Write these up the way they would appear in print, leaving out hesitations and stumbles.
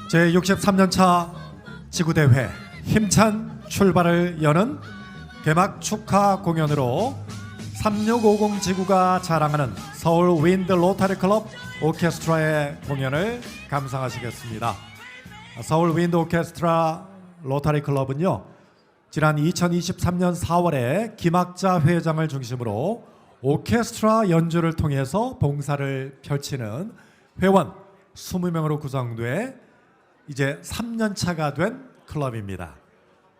제63년차 지구대회 힘찬 출발을 여는 개막 축하 공연으로 3650 지구가 자랑하는 서울 윈드 로터리 클럽 오케스트라의 공연을 감상하시겠습니다. 서울 윈드 오케스트라 로터리 클럽은요, 지난 2023년 4월에 김학자 회장을 중심으로 오케스트라 연주를 통해서 봉사를 펼치는 회원 20명으로 구성돼 이제 3년 차가 된 클럽입니다.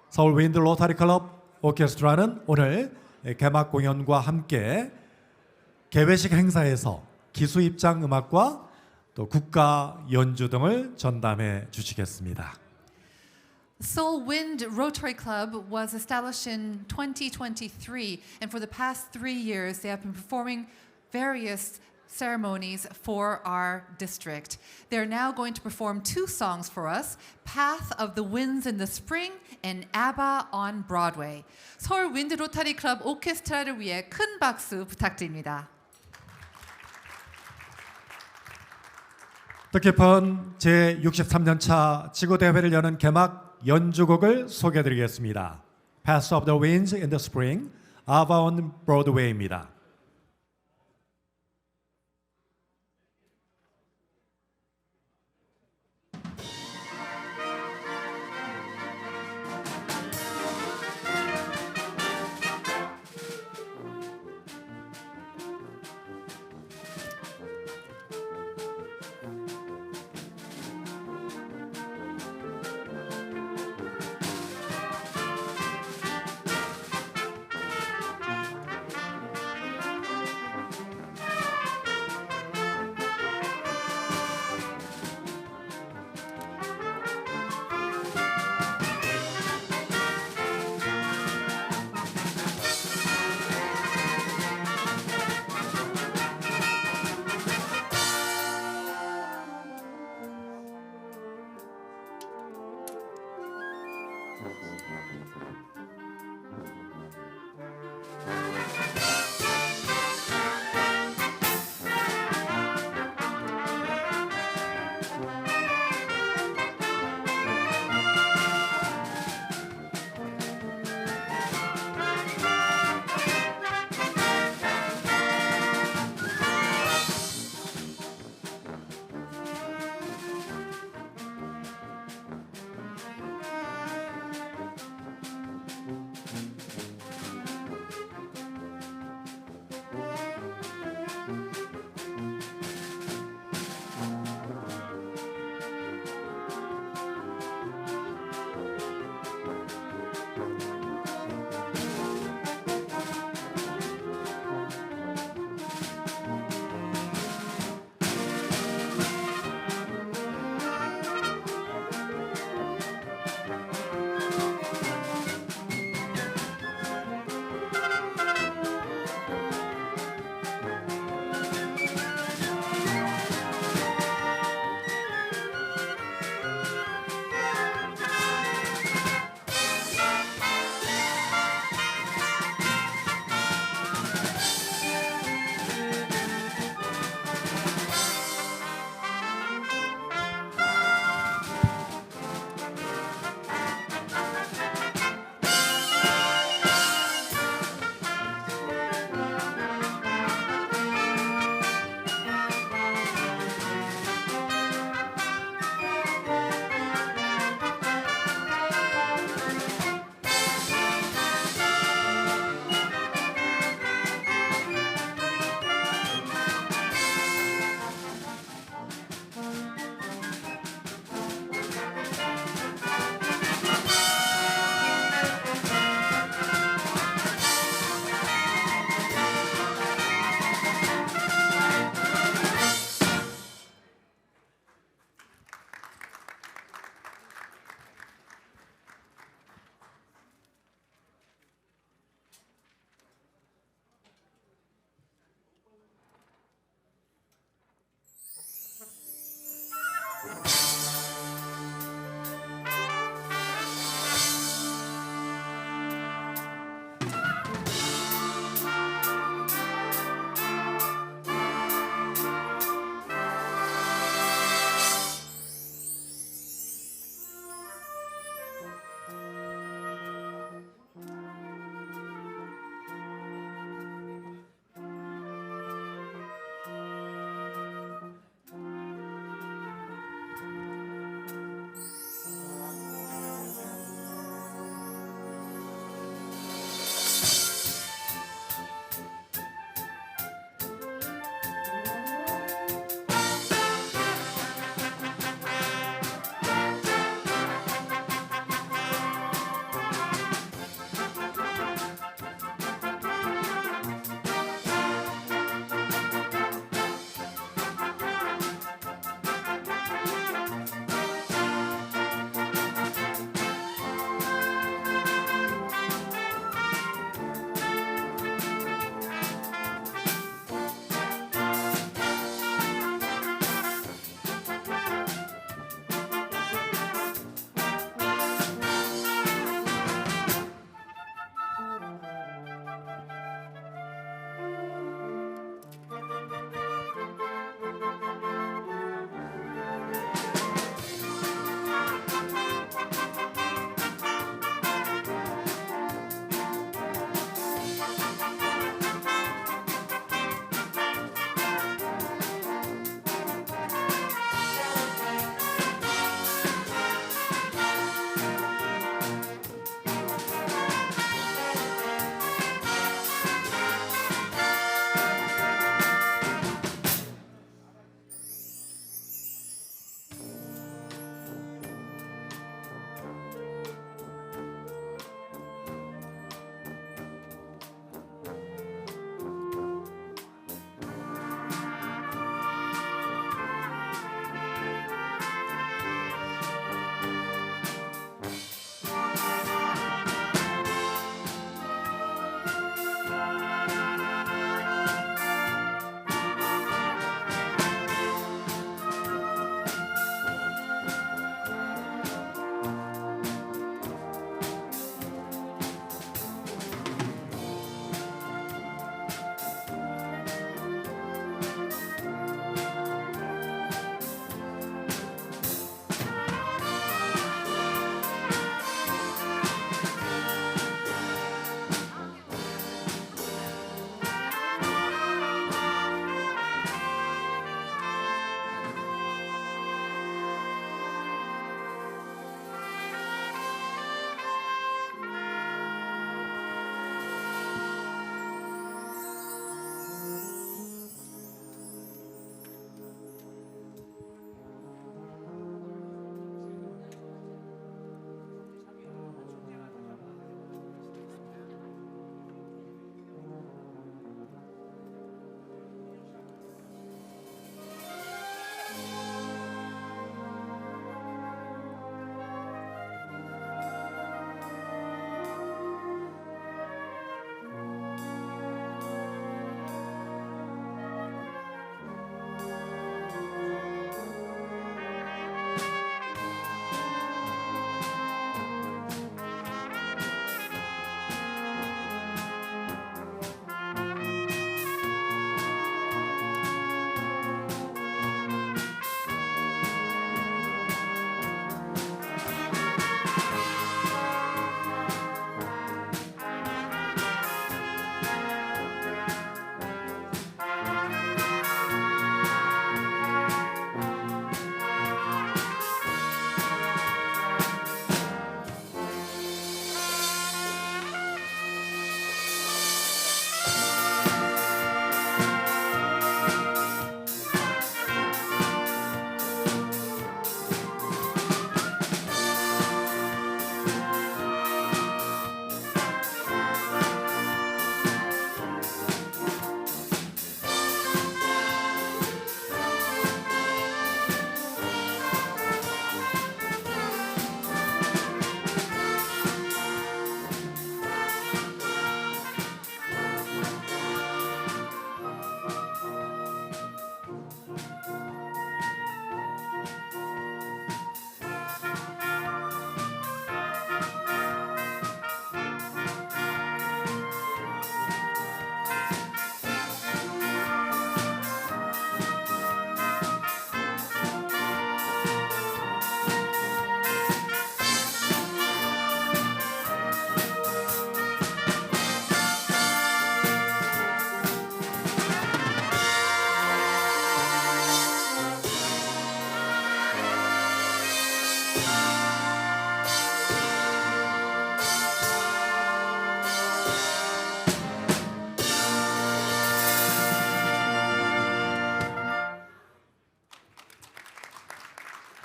서울 윈드 로터리 클럽 오케스트라는 오늘 개막 공연과 함께 개회식 행사에서 기수 입장 음악과 또 국가 연주 등을 전담해 주시겠습니다. Seoul Wind Rotary Club was established in 2023, and for the past 3 years they have been performing various ceremonies for our district. They're now going to perform 2 songs for us, Path of the Winds in the Spring and ABBA on Broadway. 서울 윈드 로터리 클럽 오케스트라를 위해 큰 박수 부탁드립니다. 뜻깊은 제63년차 지구대회를 여는 개막 연주곡을 소개해드리겠습니다. Path of the Winds in the Spring, ABBA on Broadway입니다.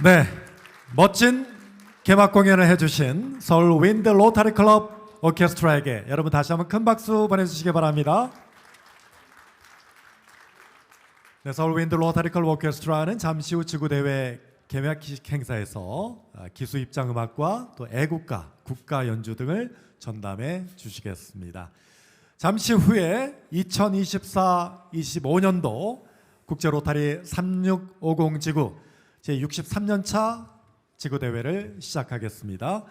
네, 멋진 개막 공연을 해주신 서울 윈드 로타리 클럽 오케스트라에게 여러분 다시 한번 큰 박수 보내주시기 바랍니다. 네, 서울 윈드 로타리 클럽 오케스트라는 잠시 후 지구대회 개막식 행사에서 기수 입장 음악과 또 애국가, 국가 연주 등을 전담해 주시겠습니다. 잠시 후에 2024-25년도 국제 로타리 3650 지구 제63년차 지구대회를 시작하겠습니다.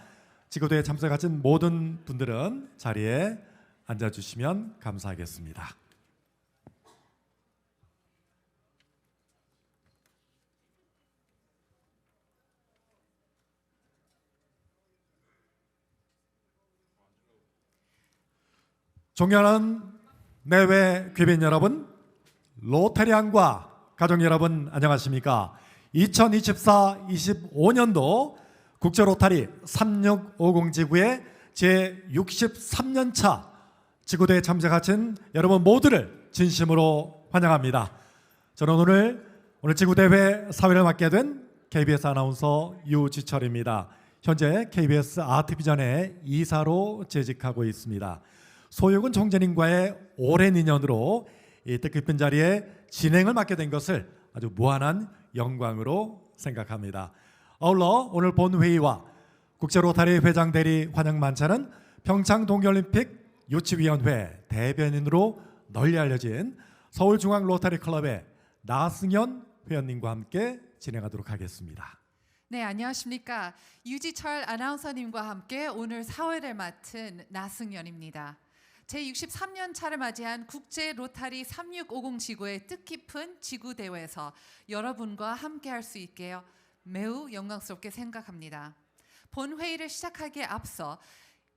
지구대회에 참석하신 모든 분들은 자리에 앉아주시면 감사하겠습니다. 존경하는 내외 귀빈 여러분, 로테리안과 가족 여러분 안녕하십니까? 2024-25년도 국제 로타리 3650 지구의 제63년차 지구대회에 참석하신 여러분 모두를 진심으로 환영합니다. 저는 오늘 지구대회 사회를 맡게 된 KBS 아나운서 유지철입니다. 현재 KBS 아트비전의 이사로 재직하고 있습니다. 소유근 총재님과의 오랜 인연으로 이 뜻깊은 자리에 진행을 맡게 된 것을 아주 무한한 영광으로 생각합니다. 아울러 오늘 본회의와 국제로타리 회장 대리 환영 만찬은 평창 동계올림픽 유치위원회 대변인으로 널리 알려진 서울중앙로타리 클럽의 나승현 회원님과 함께 진행하도록 하겠습니다. 네, 안녕하십니까? 유지철 아나운서님과 함께 오늘 사회를 맡은 나승연입니다. 제63년 차를 맞이한 국제 로타리 3650 지구의 뜻깊은 지구 대회에서 여러분과 함께할 수 있게 매우 영광스럽게 생각합니다. 본 회의를 시작하기에 앞서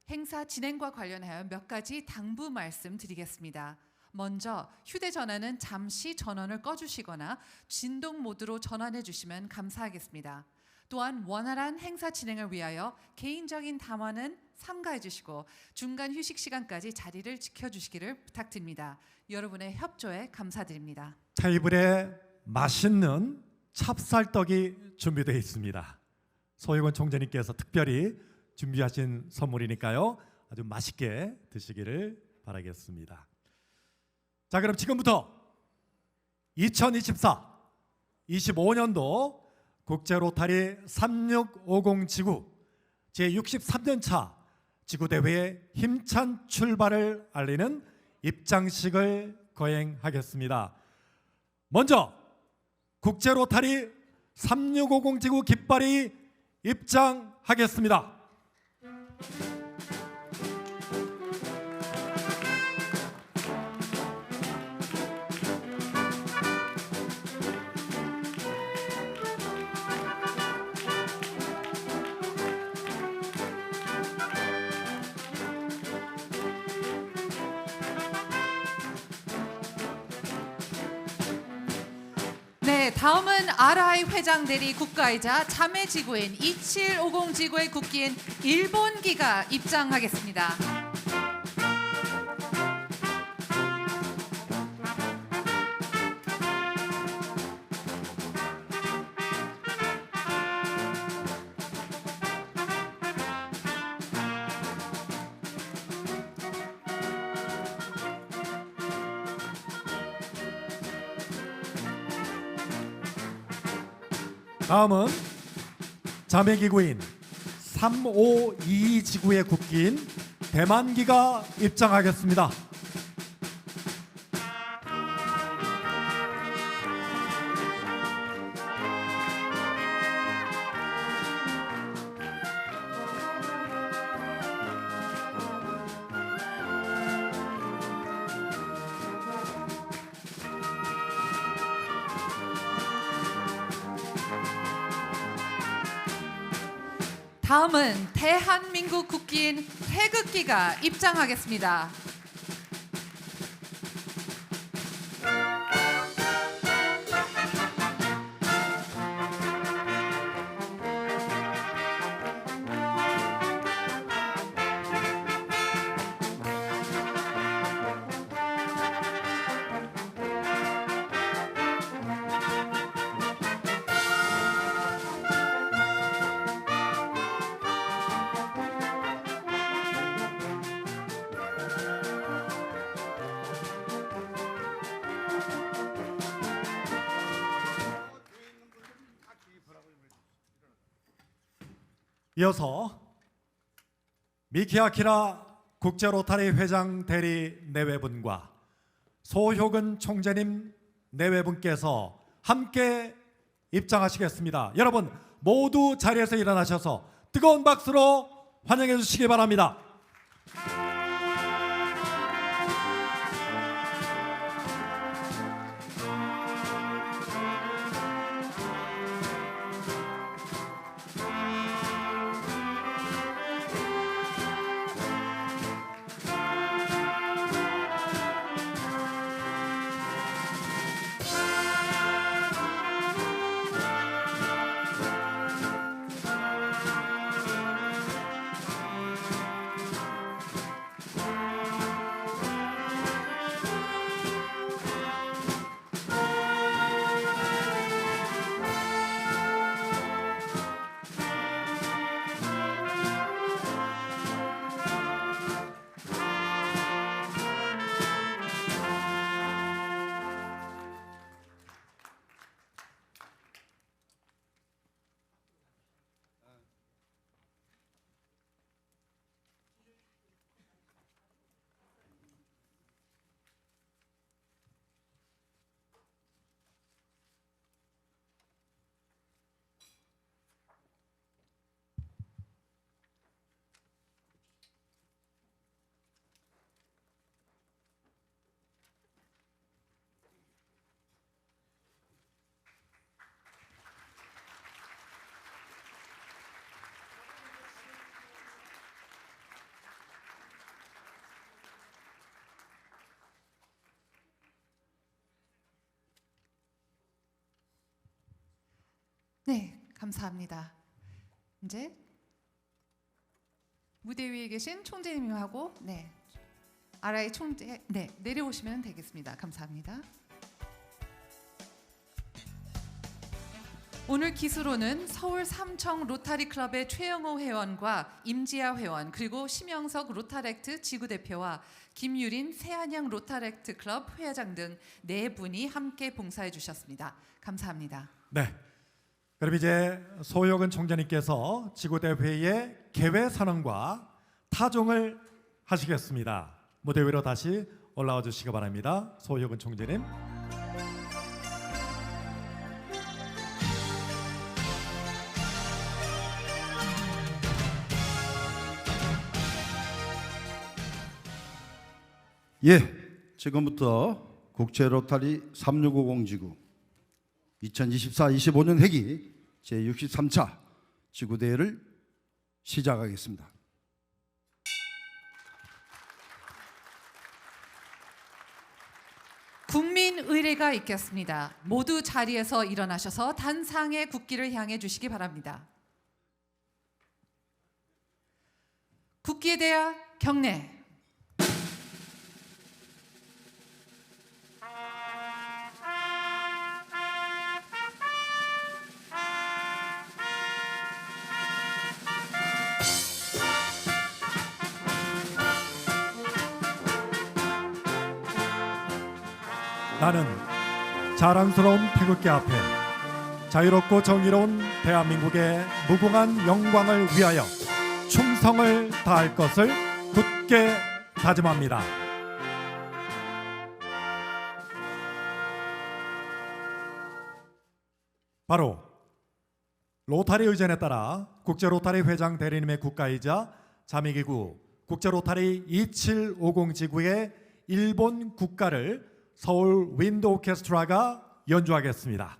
행사 진행과 관련하여 몇 가지 당부 말씀드리겠습니다. 먼저 휴대전화는 잠시 전원을 꺼주시거나 진동 모드로 전환해 주시면 감사하겠습니다. 또한 원활한 행사 진행을 위하여 개인적인 담화는 삼가해 주시고 중간 휴식 시간까지 자리를 지켜주시기를 부탁드립니다. 여러분의 협조에 감사드립니다. 테이블에 맛있는 찹쌀떡이 준비되어 있습니다. 소유건 총재님께서 특별히 준비하신 선물이니까요. 아주 맛있게 드시기를 바라겠습니다. 자, 그럼 지금부터 2024-25년도 국제 로타리 3650 지구 제63년차 지구대회의 힘찬 출발을 알리는 입장식을 거행하겠습니다. 먼저 국제 로타리 3650 지구 깃발이 입장하겠습니다. 네, 다음은 RI 회장 대리 국가이자 자매 지구인 2750 지구의 국기인 일본기가 입장하겠습니다. 다음은 자매기구인 3522 지구의 국기인 대만기가 입장하겠습니다. 다음은 대한민국 국기인 태극기가 입장하겠습니다. 이어서 미키 아키라 국제 로타리 회장 대리 내외분과 소효근 총재님 내외분께서 함께 입장하시겠습니다. 여러분 모두 자리에서 일어나셔서 뜨거운 박수로 환영해 주시기 바랍니다. 네, 감사합니다. 이제 무대 위에 계신 총재님하고 RI 총재 내려오시면 되겠습니다. 감사합니다. 오늘 기수로는 서울 삼청 로타리 클럽의 최영호 회원과 임지아 회원 그리고 심영석 로타렉트 지구대표와 김유린 새한양 로타렉트 클럽 회장 등 네 분이 함께 봉사해 주셨습니다. 감사합니다. 네. 그럼 이제 소효근 총재님께서 지구대회의 개회 선언과 타종을 하시겠습니다. 무대 위로 다시 올라와 주시기 바랍니다. 소효근 총재님. 지금부터 국제 로타리 3650 지구 2024-25년 회기 제63차 지구대회를 시작하겠습니다. 국민 의례가 있겠습니다. 모두 자리에서 일어나셔서 단상의 국기를 향해 주시기 바랍니다. 국기에 대하 경례. 나는 자랑스러운 태극기 앞에 자유롭고 정의로운 대한민국의 무궁한 영광을 위하여 충성을 다할 것을 굳게 다짐합니다. 바로 로타리 의전에 따라 국제 로타리 회장 대리님의 국가이자 자미기구 국제 로타리 2750 지구의 일본 국가를 서울 윈드 오케스트라가 연주하겠습니다.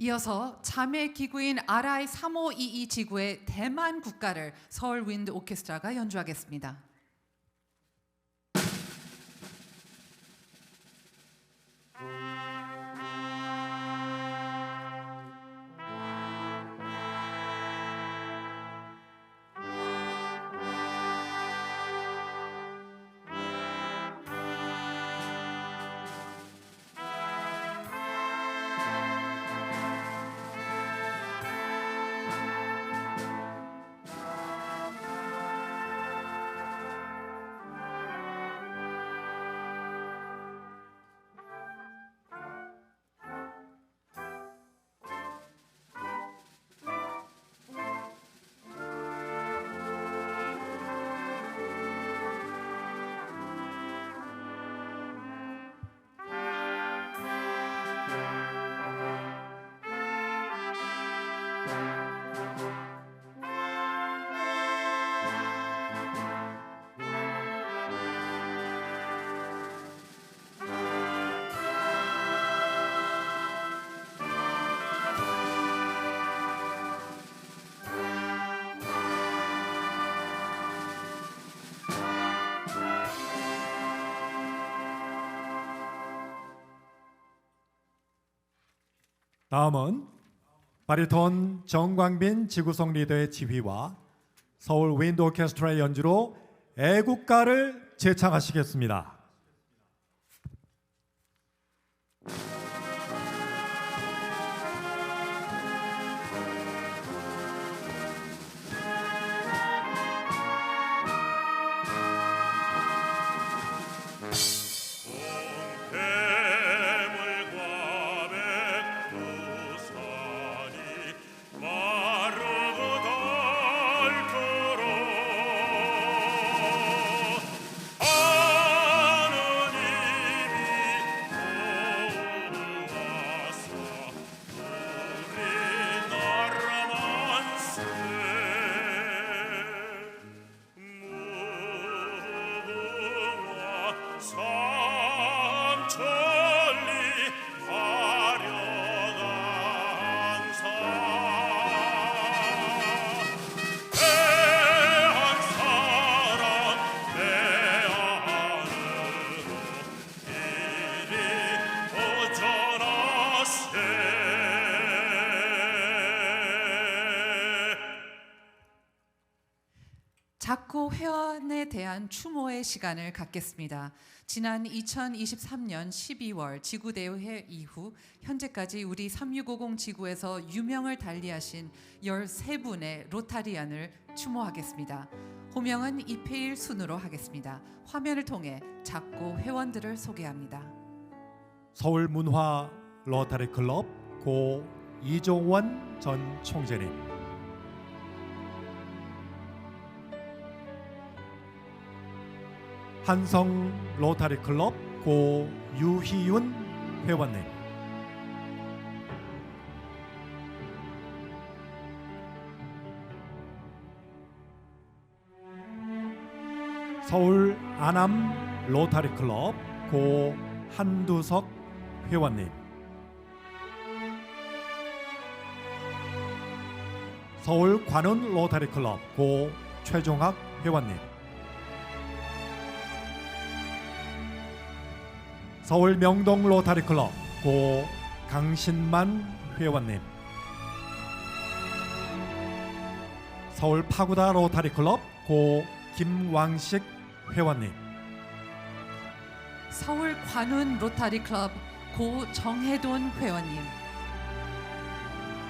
이어서 자매 기구인 RI 3522 지구의 대만 국가를 서울 윈드 오케스트라가 연주하겠습니다. 다음은 바리톤 정광빈 지구성 리더의 지휘와 서울 윈드 오케스트라의 연주로 애국가를 재창하시겠습니다. 작고 회원에 대한 추모의 시간을 갖겠습니다. 지난 2023년 12월 지구대회 이후 현재까지 우리 3650 지구에서 유명을 달리하신 13분의 로타리안을 추모하겠습니다. 호명은 이페일 순으로 하겠습니다. 화면을 통해 작고 회원들을 소개합니다. 서울 문화 로타리 클럽 고 이종원 전 총재님, 한성 로타리 클럽 고 유희윤 회원님, 서울 안암 로타리 클럽 고 한두석 회원님, 서울 관운 로타리 클럽 고 최종학 회원님, 서울 명동 로타리 클럽 고 강신만 회원님, 서울 파구다 로타리 클럽 고 김왕식 회원님, 서울 관운 로타리 클럽 고 정혜돈 회원님,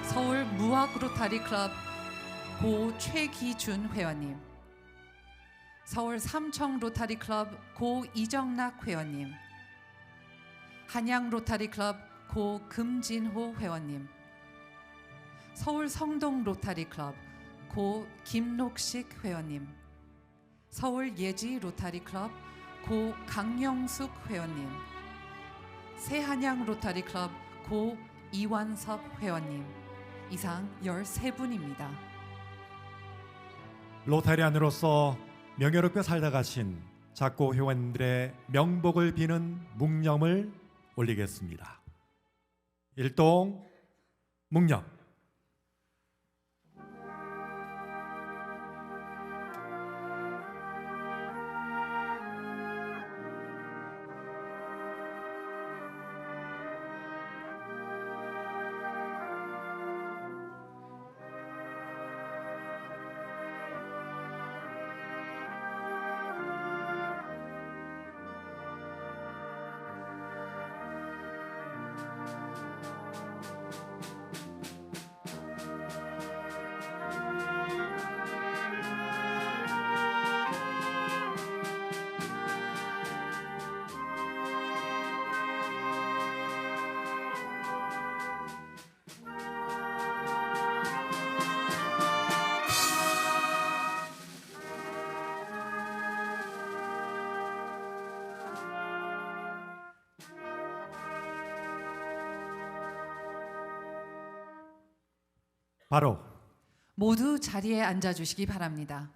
서울 무학 로타리 클럽 고 최기준 회원님, 서울 삼청 로타리 클럽 고 이정락 회원님, 한양 로타리 클럽 고 금진호 회원님, 서울 성동 로타리 클럽 고 김록식 회원님, 서울 예지 로타리 클럽 고 강영숙 회원님, 새한양 로타리 클럽 고 이완섭 회원님, 이상 13분입니다. 로타리안으로서 명예롭게 살다 가신 작고 회원들의 명복을 비는 묵념을 올리겠습니다. 일동 묵념. 바로 모두 자리에 앉아 주시기 바랍니다.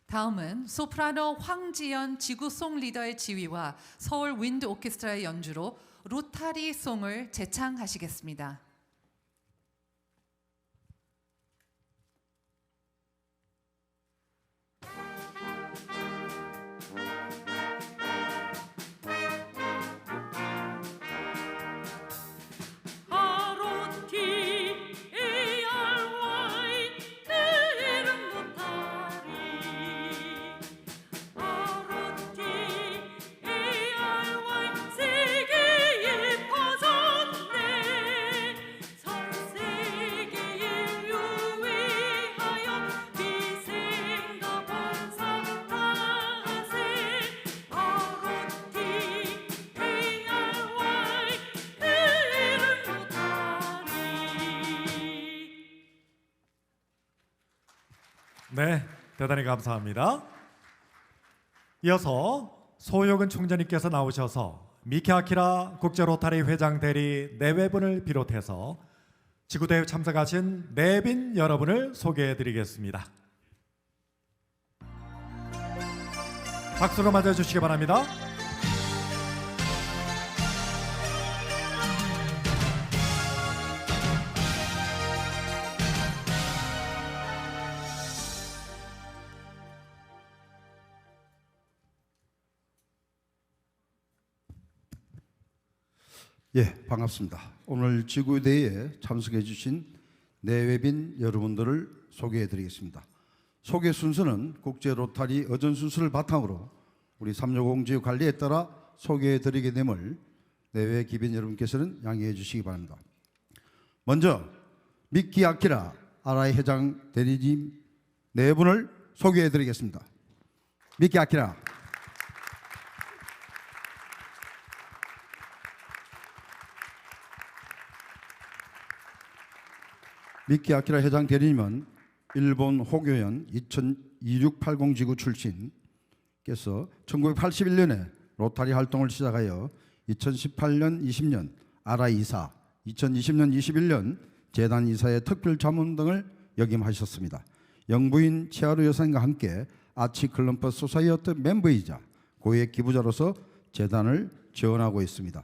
다음은 소프라노 황지연 지구송 리더의 지휘와 서울 윈드 오케스트라의 연주로 로타리 송을 재창하시겠습니다. 네, 대단히 감사합니다. 이어서 소효근 총재님께서 나오셔서 미키 아키라 국제 로타리 회장 대리 내외분을 비롯해서 지구대회 참석하신 내빈 여러분을 소개해드리겠습니다. 박수로 맞아주시기 바랍니다. 예, 반갑습니다. 오늘 지구대회에 참석해 주신 내외빈 여러분들을 소개해 드리겠습니다. 소개 순서는 국제 로타리 어전 순서를 바탕으로 우리 360 지구 관리에 따라 소개해 드리게 됨을 내외 기빈 여러분께서는 양해해 주시기 바랍니다. 먼저 미키 아키라 아라이 회장 대리님 네 분을 소개해 드리겠습니다. 미키 아키라, 미키 아키라 회장 대리님은 일본 호교연 2680 지구 출신께서 1981년에 로타리 활동을 시작하여 2018년 20년 아라이 이사, 2020년 21년 재단 이사의 특별 자문 등을 역임하셨습니다. 영부인 치아루 여사님과 함께 아치 클럼퍼스 소사이어티 멤버이자 고액 기부자로서 재단을 지원하고 있습니다.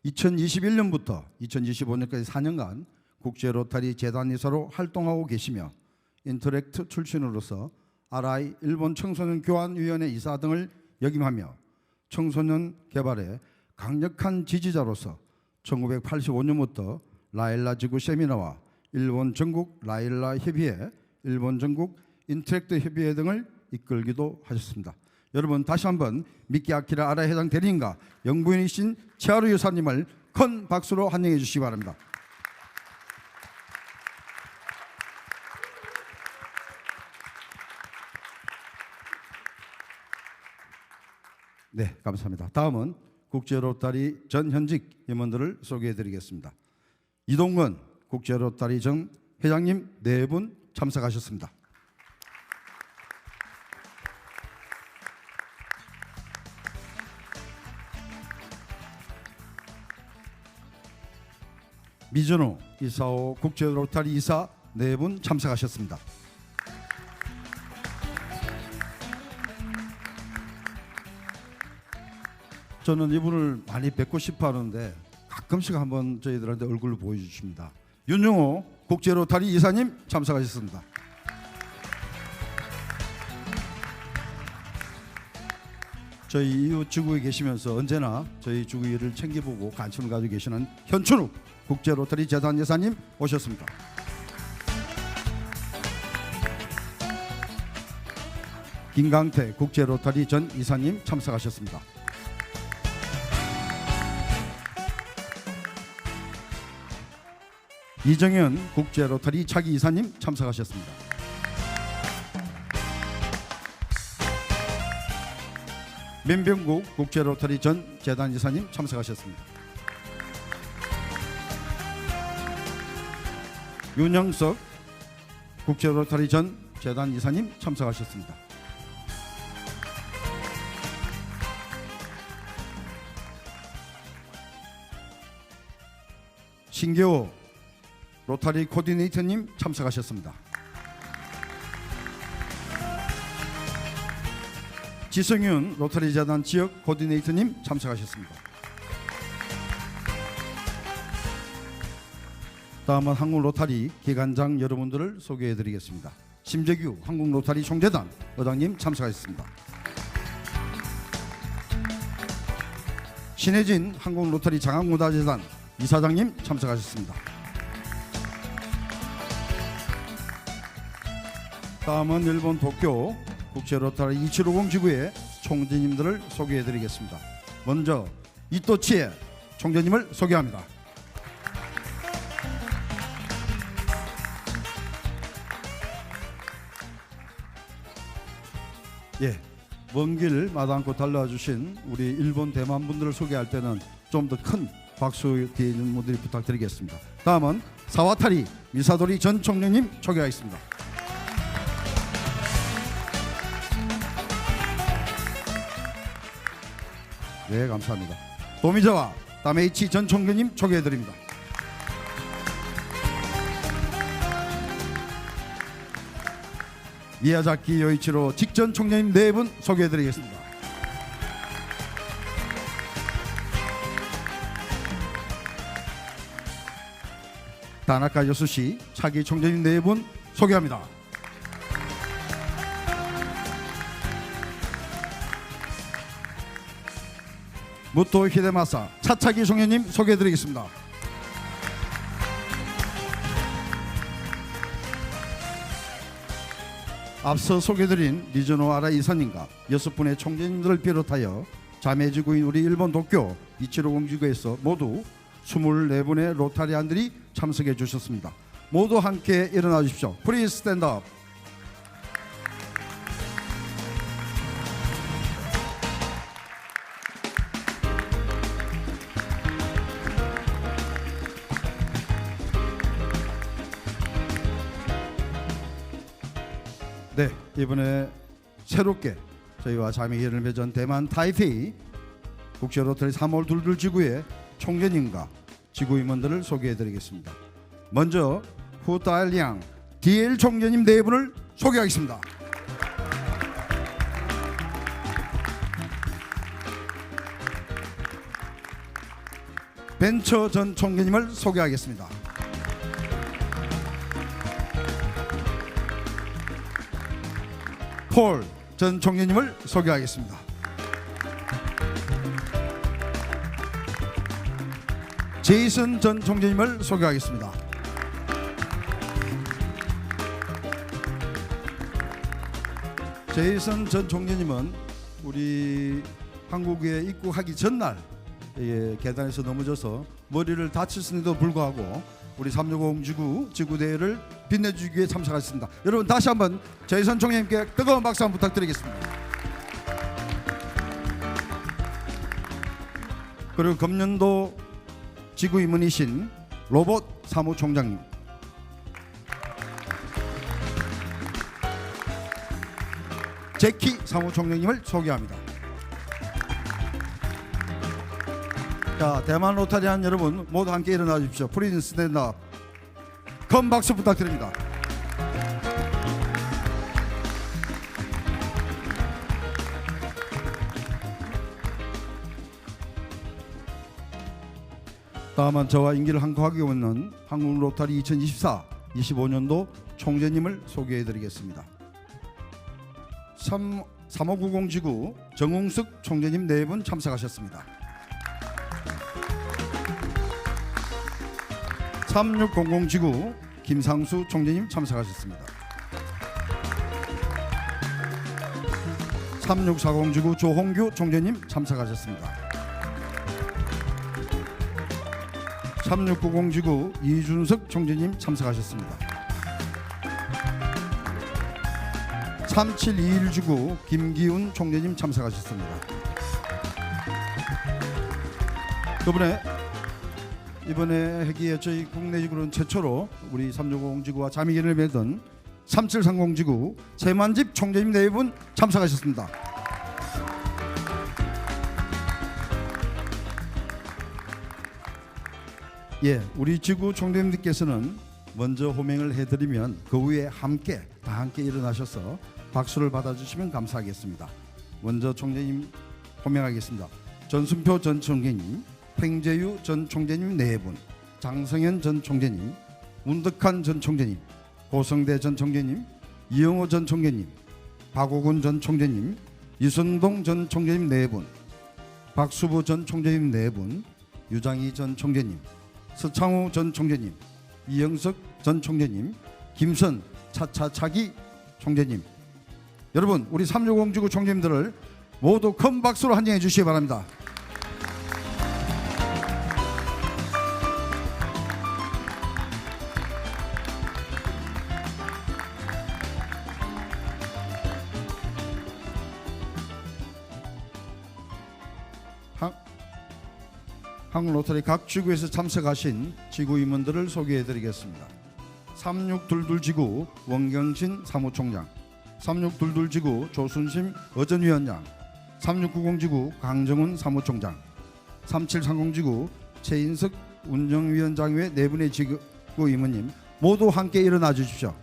2021년부터 2025년까지 4년간 국제 로타리 재단 이사로 활동하고 계시며 인터랙트 출신으로서 RI 일본 청소년 교환위원회 이사 등을 역임하며 청소년 개발에 강력한 지지자로서 1985년부터 라일라 지구 세미나와 일본 전국 라일라 협의회, 일본 전국 인터랙트 협의회 등을 이끌기도 하셨습니다. 여러분 다시 한번 미키 아키라 아라이 회장 대리님과 영부인이신 치아루 여사님을 큰 박수로 환영해 주시기 바랍니다. 네, 감사합니다. 다음은 국제 로타리 전 현직 임원들을 소개해 드리겠습니다. 이동건 국제 로타리 전 회장님 네 분 참석하셨습니다. 미전호 이사오 국제 로타리 이사 네 분 참석하셨습니다. 저는 이분을 많이 뵙고 싶어 하는데 가끔씩 한번 저희들한테 얼굴을 보여주십니다. 윤용호 국제 로타리 이사님 참석하셨습니다. 저희 이웃 지구에 계시면서 언제나 저희 지구를 챙겨보고 관심을 가지고 계시는 현춘욱 국제 로타리 재단 이사님 오셨습니다. 김강태 국제 로타리 전 이사님 참석하셨습니다. 이정현 국제 로타리 차기 이사님 참석하셨습니다. 민병국 국제 로타리 전 재단 이사님 참석하셨습니다. 윤영석 국제 로타리 전 재단 이사님 참석하셨습니다. 신계호 로타리 코디네이터님 참석하셨습니다. 지성윤 로타리 재단 지역 코디네이터님 참석하셨습니다. 다음은 한국 로타리 기관장 여러분들을 소개해 드리겠습니다. 심재규 한국 로타리 총재단 의장님 참석하셨습니다. 신혜진 한국 로타리 장학문화재단 이사장님 참석하셨습니다. 다음은 일본 도쿄 국제 로타리 2750 지구의 총재님들을 소개해 드리겠습니다. 먼저 이토치에 총재님을 소개합니다. 예, 먼 길 마다 않고 달려와 주신 우리 일본 대만 분들을 소개할 때는 좀 더 큰 박수 뒤에 있는 분들이 부탁드리겠습니다. 다음은 사와타리 미사도리 전 총재님 소개하겠습니다. 네, 감사합니다. 도미자와 다메이치 전 총재님 소개해드립니다. 미야자키 요이치로 직전 총재님 네 분 소개해드리겠습니다. 다나카 요수시 차기 총재님 네 분 소개합니다. 무토 히데마사 차차기 총재님 소개해드리겠습니다. 앞서 소개드린 리조노 아라 이사님과 6분의 총재님들을 비롯하여 자매지구인 우리 일본 도쿄 2750 지구에서 모두 24분의 로타리안들이 참석해 주셨습니다. 모두 함께 일어나 주십시오. Please stand up. 네, 이번에 새롭게 저희와 자매회를 맺은 대만 타이페이 국제 로터리 3월 둘둘 지구의 총재님과 지구 임원들을 소개해드리겠습니다. 먼저 후다일량 DL 총재님 네 분을 소개하겠습니다. 벤처 전 총재님을 소개하겠습니다. 폴 전 총재님을 소개하겠습니다. 제이슨 전 총재님을 소개하겠습니다. 제이슨 전 총재님은 우리 한국에 입국하기 전날 계단에서 넘어져서 머리를 다쳤음에도 불구하고 우리 360 지구대회를 빛내주기 위해 참석하셨습니다. 여러분 다시 한번 제이슨 총재님께 뜨거운 박수 한번 부탁드리겠습니다. 그리고 금년도 지구 임원이신 로봇 사무총장님, 제키 사무총장님을 소개합니다. 자, 대만 로타리안 여러분 모두 함께 일어나 주십시오. 프리즌 스탠드업. 큰 박수 부탁드립니다. 다음은 저와 인기를 한코하게 있는 한국 로타리 2024-25년도 총재님을 소개해드리겠습니다. 3590 지구 정웅석 총재님 4분 참석하셨습니다. 3600 지구 김상수 총재님 참석하셨습니다. 3640 지구 조홍규 총재님 참석하셨습니다. 3690 지구 이준석 총재님 참석하셨습니다. 3721 지구 김기훈 총재님 참석하셨습니다. 이번에 회기에 저희 국내 지구는 최초로 우리 3650 지구와 자미계를 맺은 3730 지구 최만집 총재님 4분 참석하셨습니다. 예, 우리 지구 총재님들께서는 먼저 호명을 해드리면 그 후에 다 함께 일어나셔서 박수를 받아주시면 감사하겠습니다. 먼저 총재님 호명하겠습니다. 전순표 전 총재님, 팽재유 전 총재님 4분, 장성현 전 총재님, 문덕한 전 총재님, 고성대 전 총재님, 이영호 전 총재님, 박오군 전 총재님, 이선동 전 총재님 4분, 박수부 전 총재님 4분, 유장희 전 총재님, 서창우 전 총재님, 이영석 전 총재님, 김선 차차차기 총재님, 여러분 우리 360 지구 총재님들을 모두 큰 박수로 환영해 주시기 바랍니다. 한국 로터리 각 지구에서 참석하신 지구 임원들을 소개해 드리겠습니다. 3622 지구 원경신 사무총장, 3622 지구 조순심 어전위원장, 3690 지구 강정훈 사무총장, 3730 지구 최인석 운정위원장 외 4분의 지구 임원님 모두 함께 일어나 주십시오.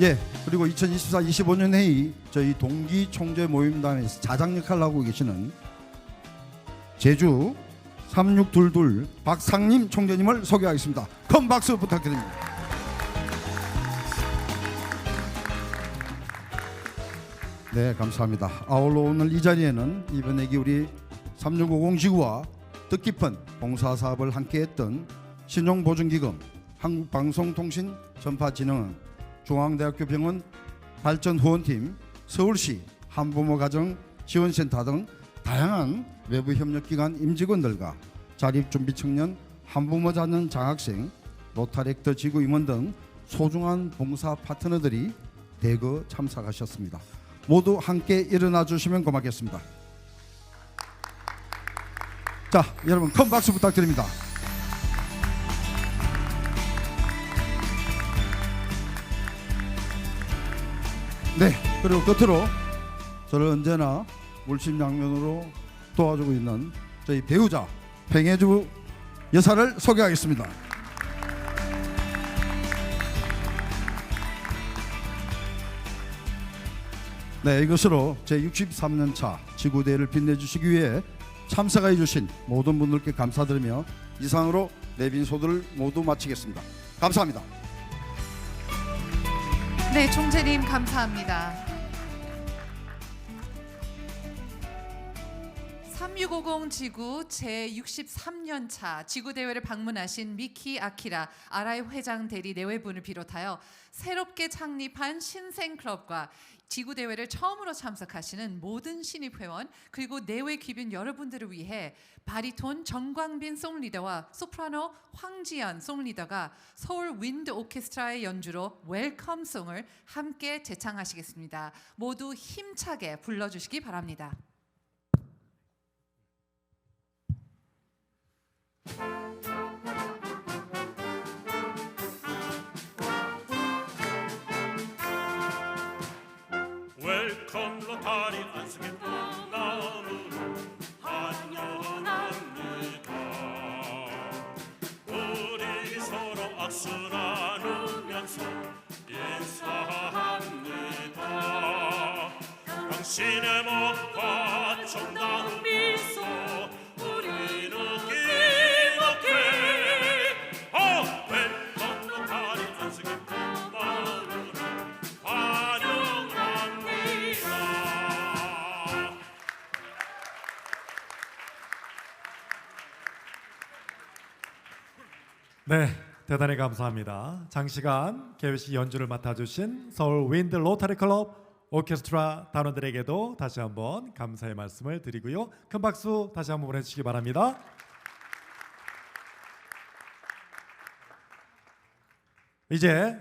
예, 그리고 2024-25년 회의 저희 동기 총재 모임단에서 자장 역할을 하고 계시는 제주 3622 박상림 총재님을 소개하겠습니다. 큰 박수 부탁드립니다. 네, 감사합니다. 아울러 오늘 이 자리에는 이번 회기 우리 3650 지구와 뜻깊은 봉사사업을 함께했던 신용보증기금, 한국방송통신전파진흥원, 중앙대학교 병원 발전후원팀, 서울시 한부모가정 지원센터 등 다양한 외부 협력기관 임직원들과 자립준비청년, 한부모 자녀 장학생, 로타렉터 지구 임원 등 소중한 봉사 파트너들이 대거 참석하셨습니다. 모두 함께 일어나 주시면 고맙겠습니다. 자, 여러분 큰 박수 부탁드립니다. 네, 그리고 끝으로 저를 언제나 물심양면으로 도와주고 있는 저희 배우자 팽혜주 여사를 소개하겠습니다. 네, 이것으로 제63년차 지구대회를 빛내주시기 위해 참석해 주신 모든 분들께 감사드리며 이상으로 내빈소들을 모두 마치겠습니다. 감사합니다. 네, 총재님 감사합니다. 3650 지구 제63년차 지구대회를 방문하신 미키 아키라 아라이 회장 대리 내외분을 비롯하여 새롭게 창립한 신생클럽과 지구대회를 처음으로 참석하시는 모든 신입회원 그리고 내외 귀빈 여러분들을 위해 바리톤 정광빈 송리더와 소프라노 황지연 송리더가 서울 윈드 오케스트라의 연주로 웰컴송을 함께 제창하시겠습니다. 모두 힘차게 불러주시기 바랍니다. 웰컴 로타리 안승의 꽃나무로 환영합니다. 우리 서로 악수 나누면서 인사합니다. 시네마과 정다운 미소 우리는 기억해 웰컴 로타리 안승의 마을을 환영합니다. 네, 대단히 감사합니다. 장시간 개회식 연주를 맡아주신 서울 윈드 로타리 클럽 오케스트라 단원들에게도 다시 한번 감사의 말씀을 드리고요. 큰 박수 다시 한번 보내주시기 바랍니다. 이제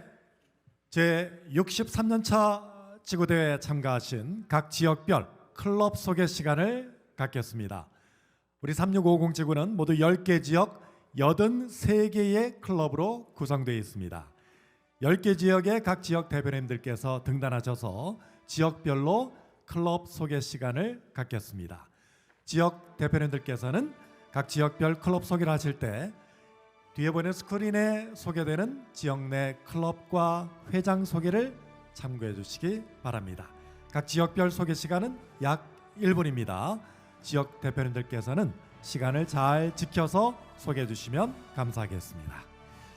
제 63년차 지구대회에 참가하신 각 지역별 클럽 소개 시간을 갖겠습니다. 우리 3650 지구는 모두 10개 지역 83개의 클럽으로 구성되어 있습니다. 10개 지역의 각 지역 대변인들께서 등단하셔서 지역별로 클럽 소개 시간을 갖겠습니다. 지역 대변인들께서는 각 지역별 클럽 소개를 하실 때 뒤에 보이는 스크린에 소개되는 지역 내 클럽과 회장 소개를 참고해 주시기 바랍니다. 각 지역별 소개 시간은 약 1분입니다. 지역 대표님들께서는 시간을 잘 지켜서 소개해 주시면 감사하겠습니다.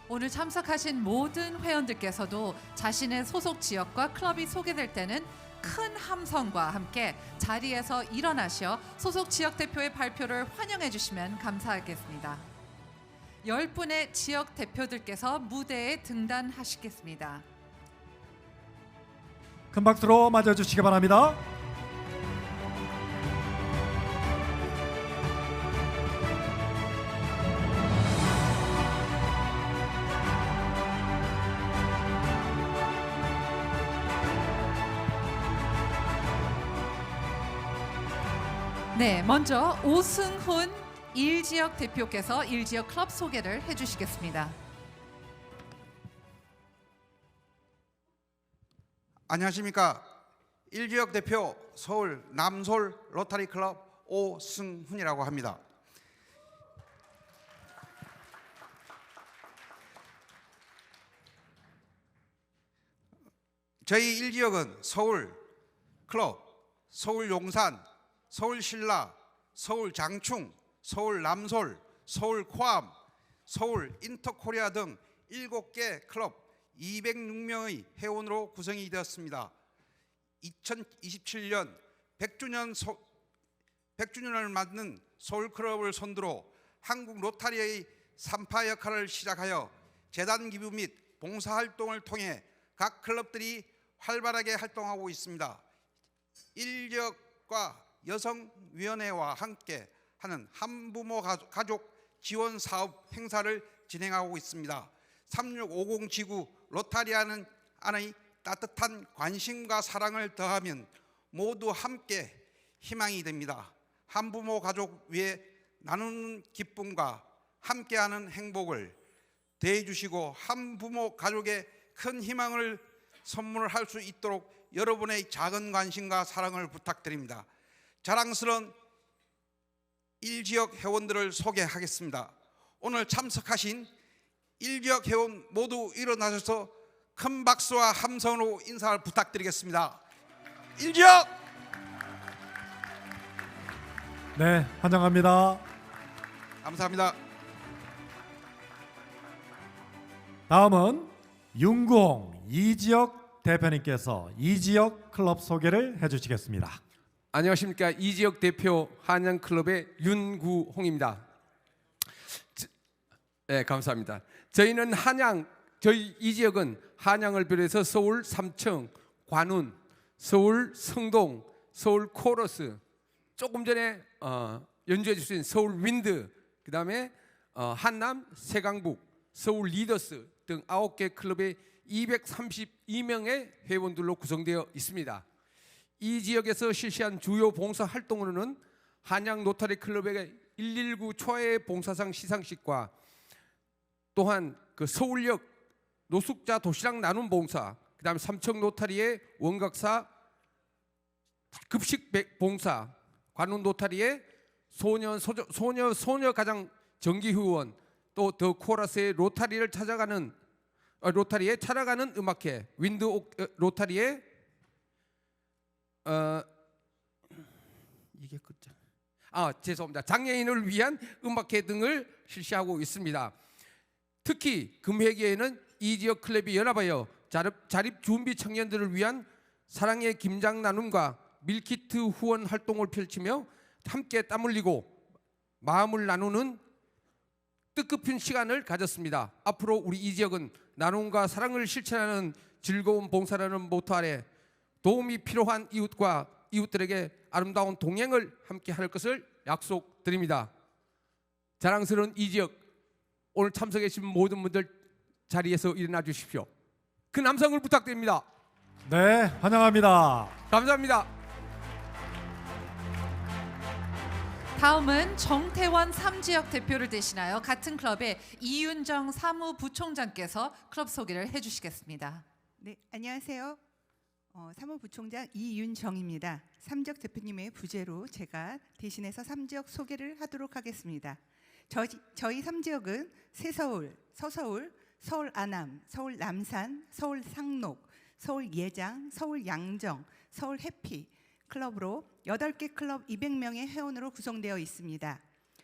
오늘 참석하신 모든 회원들께서도 자신의 소속 지역과 클럽이 소개될 때는 큰 함성과 함께 자리에서 일어나셔 소속 지역 대표의 발표를 환영해 주시면 감사하겠습니다. 10분의 지역 대표들께서 무대에 등단하시겠습니다. 큰 박수로 맞아주시기 바랍니다. 네, 먼저 오승훈 1지역 대표께서 1지역 클럽 소개를 해주시겠습니다. 안녕하십니까. 1지역 대표 서울 남솔 로타리 클럽 오승훈이라고 합니다. 저희 1지역은 서울 클럽, 서울 용산, 서울 신라, 서울 장충, 서울 남솔, 서울 코암, 서울 인터코리아 등 7개 클럽 206명의 회원으로 구성이 되었습니다. 2027년 100주년을 맞는 서울클럽을 선두로 한국 로타리의 3파 역할을 시작하여 재단 기부 및 봉사활동을 통해 각 클럽들이 활발하게 활동하고 있습니다. 1지역과 여성위원회와 함께 하는 한부모 가족 지원 사업 행사를 진행하고 있습니다. 3650 지구 로타리안의 따뜻한 관심과 사랑을 더하면 모두 함께 희망이 됩니다. 한부모 가족 위에 나누는 기쁨과 함께하는 행복을 대해주시고 한부모 가족의 큰 희망을 선물할 수 있도록 여러분의 작은 관심과 사랑을 부탁드립니다. 자랑스러운 1지역 회원들을 소개하겠습니다. 오늘 참석하신 1지역 회원 모두 일어나셔서 큰 박수와 함성으로 인사를 부탁드리겠습니다. 1지역! 네, 환영합니다. 감사합니다. 다음은 윤공 2지역 대표님께서 2지역 클럽 소개를 해주시겠습니다. 안녕하십니까. 이지역 대표 한양클럽의 윤구홍입니다. 네, 감사합니다. 저희는 저희 이지역은 한양을 비롯해서 서울 삼청, 관운, 서울 성동, 서울 코러스, 조금 전에 연주해 주신 서울 윈드, 그 다음에 한남, 세강북, 서울 리더스 등 9개 클럽의 232명의 회원들로 구성되어 있습니다. 이 지역에서 실시한 주요 봉사 활동으로는 한양 로타리 클럽의 119 초해 봉사상 시상식과 또한 그 서울역 노숙자 도시락 나눔 봉사, 그다음에 삼청 로타리의 원각사 급식 봉사, 관운 로타리의 소녀 가장 정기 후원, 또 더 코러스의 로타리에 찾아가는 음악회, 윈드 로타리의 장애인을 위한 음악회 등을 실시하고 있습니다. 특히 금회계에는 이 지역 클럽이 연합하여 자립 준비 청년들을 위한 사랑의 김장 나눔과 밀키트 후원 활동을 펼치며 함께 땀 흘리고 마음을 나누는 뜻깊은 시간을 가졌습니다. 앞으로 우리 이 지역은 나눔과 사랑을 실천하는 즐거운 봉사라는 모토 아래 도움이 필요한 이웃과 이웃들에게 아름다운 동행을 함께 할 것을 약속드립니다. 자랑스러운 이 지역, 오늘 참석해 주신 모든 분들 자리에서 일어나 주십시오. 큰 함성을 부탁드립니다. 네, 환영합니다. 감사합니다. 다음은 정태원 3지역 대표를 대신하여 같은 클럽의 이윤정 사무부총장께서 클럽 소개를 해주시겠습니다. 네, 안녕하세요. 사무부총장 이윤정입니다. 3지역 대표님의 부재로 제가 대신해서 3지역 소개를 하도록 하겠습니다. 저희 3지역은 새서울, 서서울, 서울 안암, 서울 남산, 서울 상록, 서울 예장, 서울 양정, 서울 해피 클럽으로 8개 클럽 200명의 회원으로 구성되어 있습니다.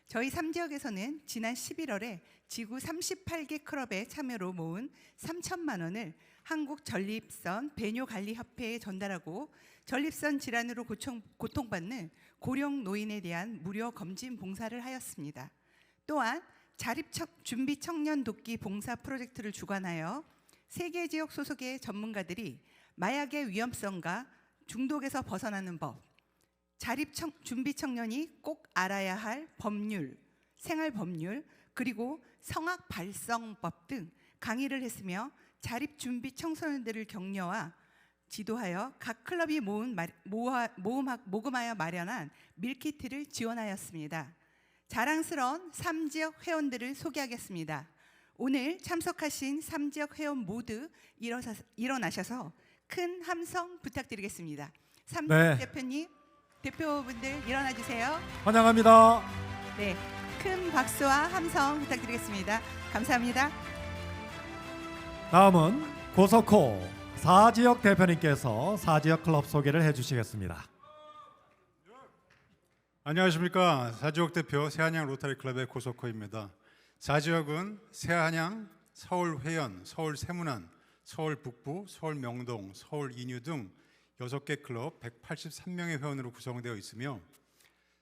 저희 3지역에서는 지난 11월에 지구 38개 클럽의 참여로 모은 3천만 원을 한국전립선 배뇨관리협회에 전달하고 전립선 질환으로 고통받는 고령 노인에 대한 무료 검진 봉사를 하였습니다. 또한 자립준비 청년 돕기 봉사 프로젝트를 주관하여 3개 지역 소속의 전문가들이 마약의 위험성과 중독에서 벗어나는 법, 자립준비 청년이 꼭 알아야 할 법률, 생활법률, 그리고 성악 발성법 등 강의를 했으며 자립준비 청소년들을 격려와 지도하여 각 클럽이 모금하여 마련한 밀키트를 지원하였습니다. 자랑스러운 3지역 회원들을 소개하겠습니다. 오늘 참석하신 3지역 회원 모두 일어나셔서 큰 함성 부탁드리겠습니다. 3지역 네. 대표님, 대표분들 일어나 주세요. 환영합니다. 네, 큰 박수와 함성 부탁드리겠습니다. 감사합니다. 다음은 고석호 4지역 대표님께서 4지역 클럽 소개를 해주시겠습니다. 안녕하십니까. 4지역 대표 새한양 로터리 클럽의 고석호입니다. 4지역은 새한양, 서울 회연, 서울 세문안, 서울 북부, 서울 명동, 서울 인유 등 6개 클럽 183명의 회원으로 구성되어 있으며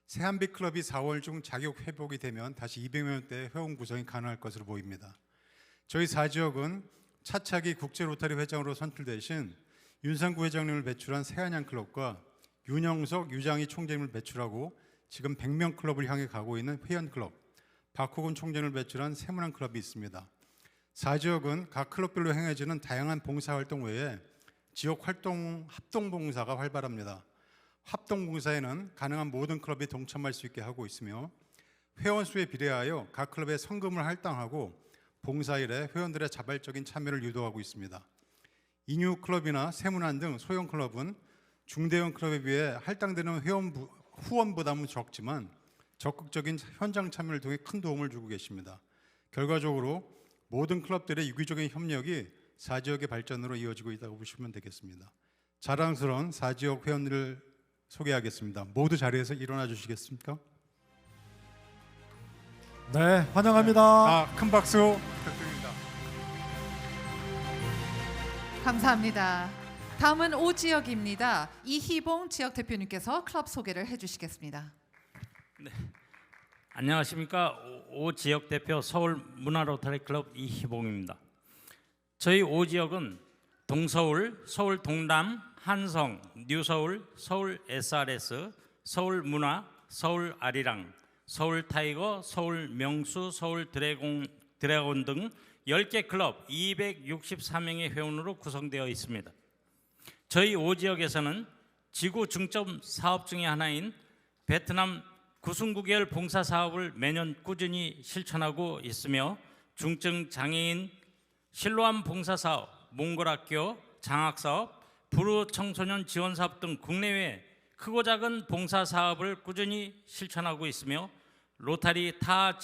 새한빛 클럽이 4월 중 자격 회복이 되면 다시 200명대 회원 구성이 가능할 것으로 보입니다. 저희 4지역은 차차기 국제 로터리 회장으로 선출되신 윤상구 회장님을 배출한 새한양 클럽과 윤영석 유장희 총재님을 배출하고 지금 100명 클럽을 향해 가고 있는 회연 클럽, 박호근 총재를 배출한 세문안 클럽이 있습니다. 4지역은 각 클럽별로 행해지는 다양한 봉사활동 외에 지역 활동 합동봉사가 활발합니다. 합동봉사에는 가능한 모든 클럽이 동참할 수 있게 하고 있으며 회원 수에 비례하여 각 클럽의 성금을 할당하고 봉사일에 회원들의 자발적인 참여를 유도하고 있습니다. 인유 클럽이나 세문안 등 소형 클럽은 중대형 클럽에 비해 할당되는 후원 부담은 적지만 적극적인 현장 참여를 통해 큰 도움을 주고 계십니다. 결과적으로 모든 클럽들의 유기적인 협력이 4지역의 발전으로 이어지고 있다고 보시면 되겠습니다. 자랑스러운 4지역 회원들을 소개하겠습니다. 모두 자리에서 일어나 주시겠습니까? 네, 환영합니다. 큰 박수 부탁드립니다. 감사합니다. 다음은 5지역입니다. 이희봉 지역 대표님께서 클럽 소개를 해주시겠습니다. 안녕하십니까. 5지역 대표 서울 문화로터리 클럽 이희봉입니다. 저희 5지역은 동서울, 서울 동남, 한성, 뉴서울, 서울 SRS, 서울 문화, 서울 아리랑, 서울 타이거, 서울 명수, 서울 드래곤 등 10개 클럽 264명의 회원으로 구성되어 있습니다. 저희 5지역에서는 지구 중점 사업 중의 하나인 베트남 구순구계열 봉사 사업을 매년 꾸준히 실천하고 있으며 중증 장애인 실로암 봉사 사업, 몽골학교 장학 사업, 불우 청소년 지원 사업 등 국내외 크고 작은 봉사 사업을 꾸준히 실천하고 있으며 로타리 타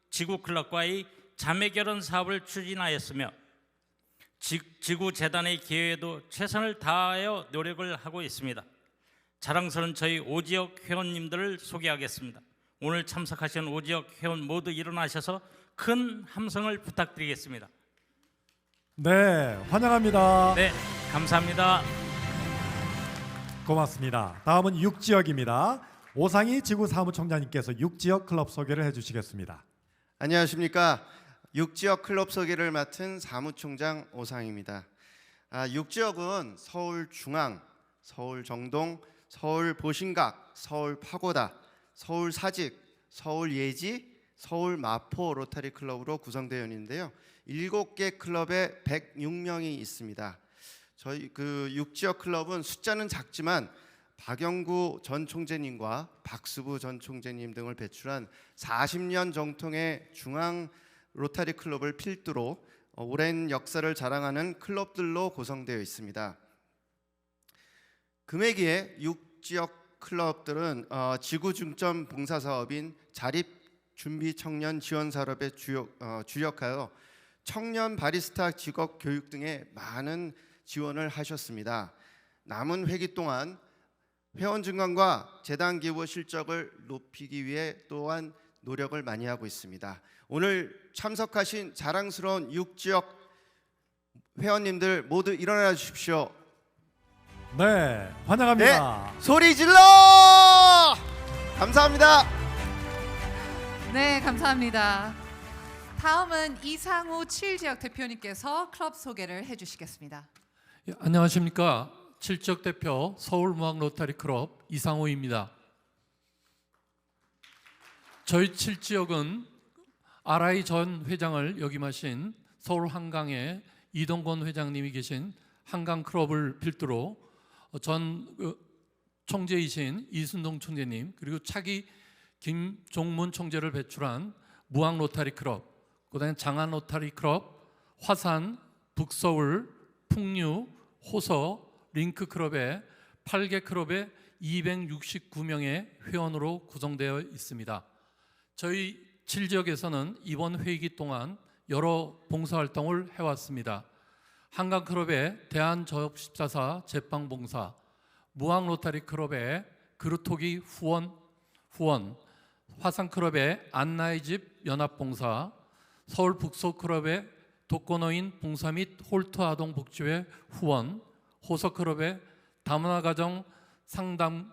지구 클럽과의 자매 결혼 사업을 추진하였으며 지구 재단의 기회에도 최선을 다하여 노력을 하고 있습니다. 자랑스러운 저희 5지역 회원님들을 소개하겠습니다. 오늘 참석하신 5지역 회원 모두 일어나셔서 큰 함성을 부탁드리겠습니다. 네, 환영합니다. 네, 감사합니다. 고맙습니다. 다음은 6지역입니다. 오상희 지구 사무총장님께서 6지역 클럽 소개를 해주시겠습니다. 안녕하십니까. 6지역 클럽 소개를 맡은 사무총장 오상입니다. 6지역은 서울 중앙, 서울 정동, 서울 보신각, 서울 파고다, 서울 사직, 서울 예지, 서울 마포 로타리 클럽으로 구성되어 있는데요. 7개 클럽에 106명이 있습니다. 저희 그 6지역 클럽은 숫자는 작지만 박영구 전 총재님과 박수부 전 총재님 등을 배출한 40년 정통의 중앙 로타리 클럽을 필두로 오랜 역사를 자랑하는 클럽들로 구성되어 있습니다. 금액의 6지역 클럽들은 지구 중점 봉사 사업인 자립 준비 청년 지원 사업에 주력하여 청년 바리스타 직업 교육 등에 많은 지원을 하셨습니다. 남은 회기 동안 회원 증강과 재단 기부 실적을 높이기 위해 또한 노력을 많이 하고 있습니다. 오늘 참석하신 자랑스러운 6지역 회원님들 모두 일어나 주십시오. 네, 환영합니다. 소리 질러! 감사합니다. 네, 감사합니다. 다음은 이상우 7지역 대표님께서 클럽 소개를 해주시겠습니다. 예, 안녕하십니까. 7지역 대표 서울무학 로타리 클럽 이상호입니다. 저희 7지역은 RI 전 회장을 역임하신 서울 한강에 이동건 회장님이 계신 한강 클럽을 필두로 전 총재이신 이순동 총재님 그리고 차기 김종문 총재를 배출한 무학 로타리 클럽, 그다음에 장안 로타리 클럽, 화산, 북서울, 풍류, 호서, 링크 클럽의 8개 클럽에 269명의 회원으로 구성되어 있습니다. 저희 7지역에서는 이번 회기 동안 여러 봉사활동을 해왔습니다. 한강클럽의 대한저협십자사 제빵봉사, 무학로타리클럽의 그루토기 후원, 화산클럽의 안나의 집 연합봉사, 서울북소클럽의 독거노인 봉사 및 홀트 아동 복지회 후원, 호서클럽의 다문화가정 상담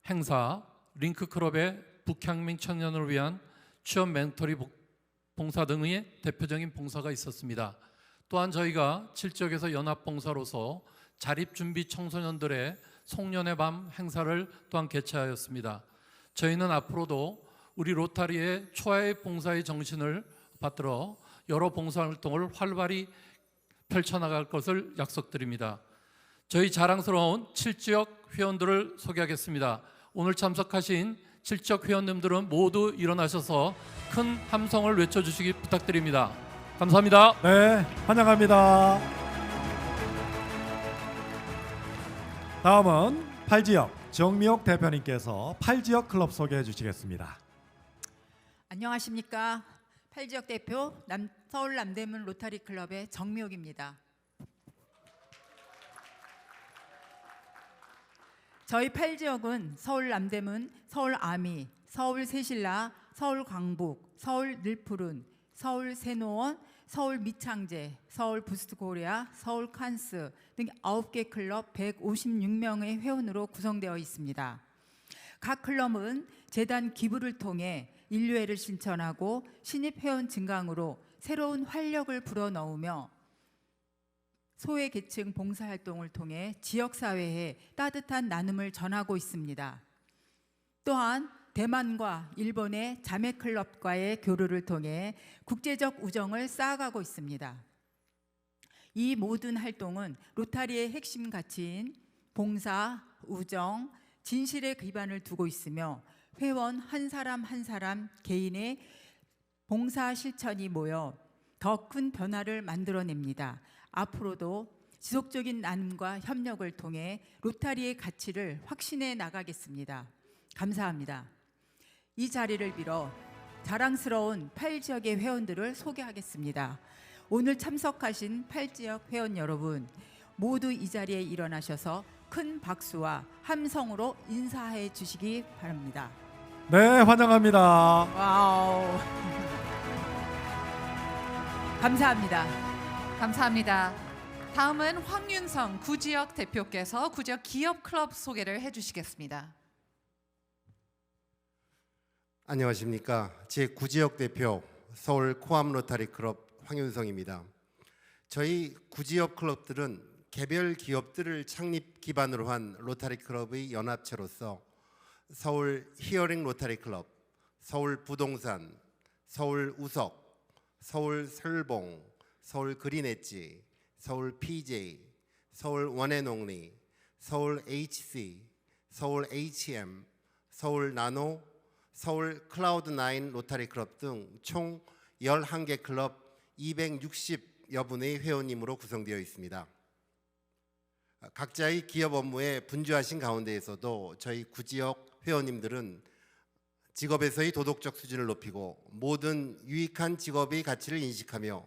행사, 링크클럽의 북향민 청년을 위한 취업 멘토리 봉사 등의 대표적인 봉사가 있었습니다. 또한 저희가 7지역에서 연합봉사로서 자립준비 청소년들의 송년의 밤 행사를 또한 개최하였습니다. 저희는 앞으로도 우리 로타리의 초아의 봉사의 정신을 받들어 여러 봉사활동을 활발히 펼쳐나갈 것을 약속드립니다. 저희 자랑스러운 7지역 회원들을 소개하겠습니다. 오늘 참석하신 7지역 회원님들은 모두 일어나셔서 큰 함성을 외쳐주시기 부탁드립니다. 감사합니다. 네, 환영합니다. 다음은 8지역 정미옥 대표님께서 8지역 클럽 소개해 주시겠습니다. 안녕하십니까. 8지역 대표 서울 남대문 로타리 클럽의 정미옥입니다. 저희 8지역은 서울 남대문, 서울 아미, 서울 새신라, 서울 광북, 서울 늘푸른, 서울 새노원, 서울 미창제, 서울 부스트 코리아, 서울 칸스 등 9개 클럽 156명의 회원으로 구성되어 있습니다. 각 클럽은 재단 기부를 통해 인류애를 실천하고 신입 회원 증강으로 새로운 활력을 불어넣으며 소외계층 봉사활동을 통해 지역사회에 따뜻한 나눔을 전하고 있습니다. 또한 대만과 일본의 자매클럽과의 교류를 통해 국제적 우정을 쌓아가고 있습니다. 이 모든 활동은 로타리의 핵심 가치인 봉사, 우정, 진실의 기반을 두고 있으며 회원 한 사람 한 사람 개인의 봉사 실천이 모여 더 큰 변화를 만들어냅니다. 앞으로도 지속적인 나눔과 협력을 통해 로타리의 가치를 확신해 나가겠습니다. 감사합니다. 이 자리를 빌어 자랑스러운 8지역의 회원들을 소개하겠습니다. 오늘 참석하신 8지역 회원 여러분, 모두 이 자리에 일어나셔서 큰 박수와 함성으로 인사해 주시기 바랍니다. 네, 환영합니다. 와우. 감사합니다. 감사합니다. 다음은 황윤성 구지역 대표께서 구지역 기업 클럽 소개를 해주시겠습니다. 안녕하십니까. 제9지역 대표 서울 코암 로타리 클럽 황윤성입니다. 저희 구지역 클럽들은 개별 기업들을 창립 기반으로 한 로타리 클럽의 연합체로서 서울 히어링 로타리 클럽, 서울 부동산, 서울 우석, 서울 설봉, 서울 그린 엣지, 서울 PJ, 서울 원앤옥리, 서울 HC, 서울 HM, 서울 나노, 서울 클라우드9 로타리 클럽 등 총 11개 클럽 260여 분의 회원님으로 구성되어 있습니다. 각자의 기업 업무에 분주하신 가운데에서도 저희 구지역 회원님들은 직업에서의 도덕적 수준을 높이고 모든 유익한 직업의 가치를 인식하며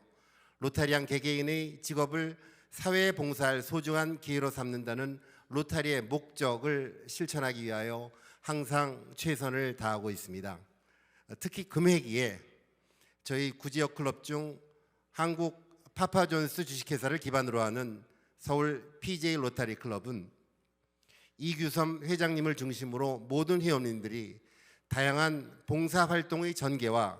로타리안 개개인의 직업을 사회에 봉사할 소중한 기회로 삼는다는 로타리의 목적을 실천하기 위하여 항상 최선을 다하고 있습니다. 특히 금회기에 저희 구지역 클럽 중 한국 파파존스 주식회사를 기반으로 하는 서울 PJ 로타리 클럽은 이규섬 회장님을 중심으로 모든 회원님들이 다양한 봉사활동의 전개와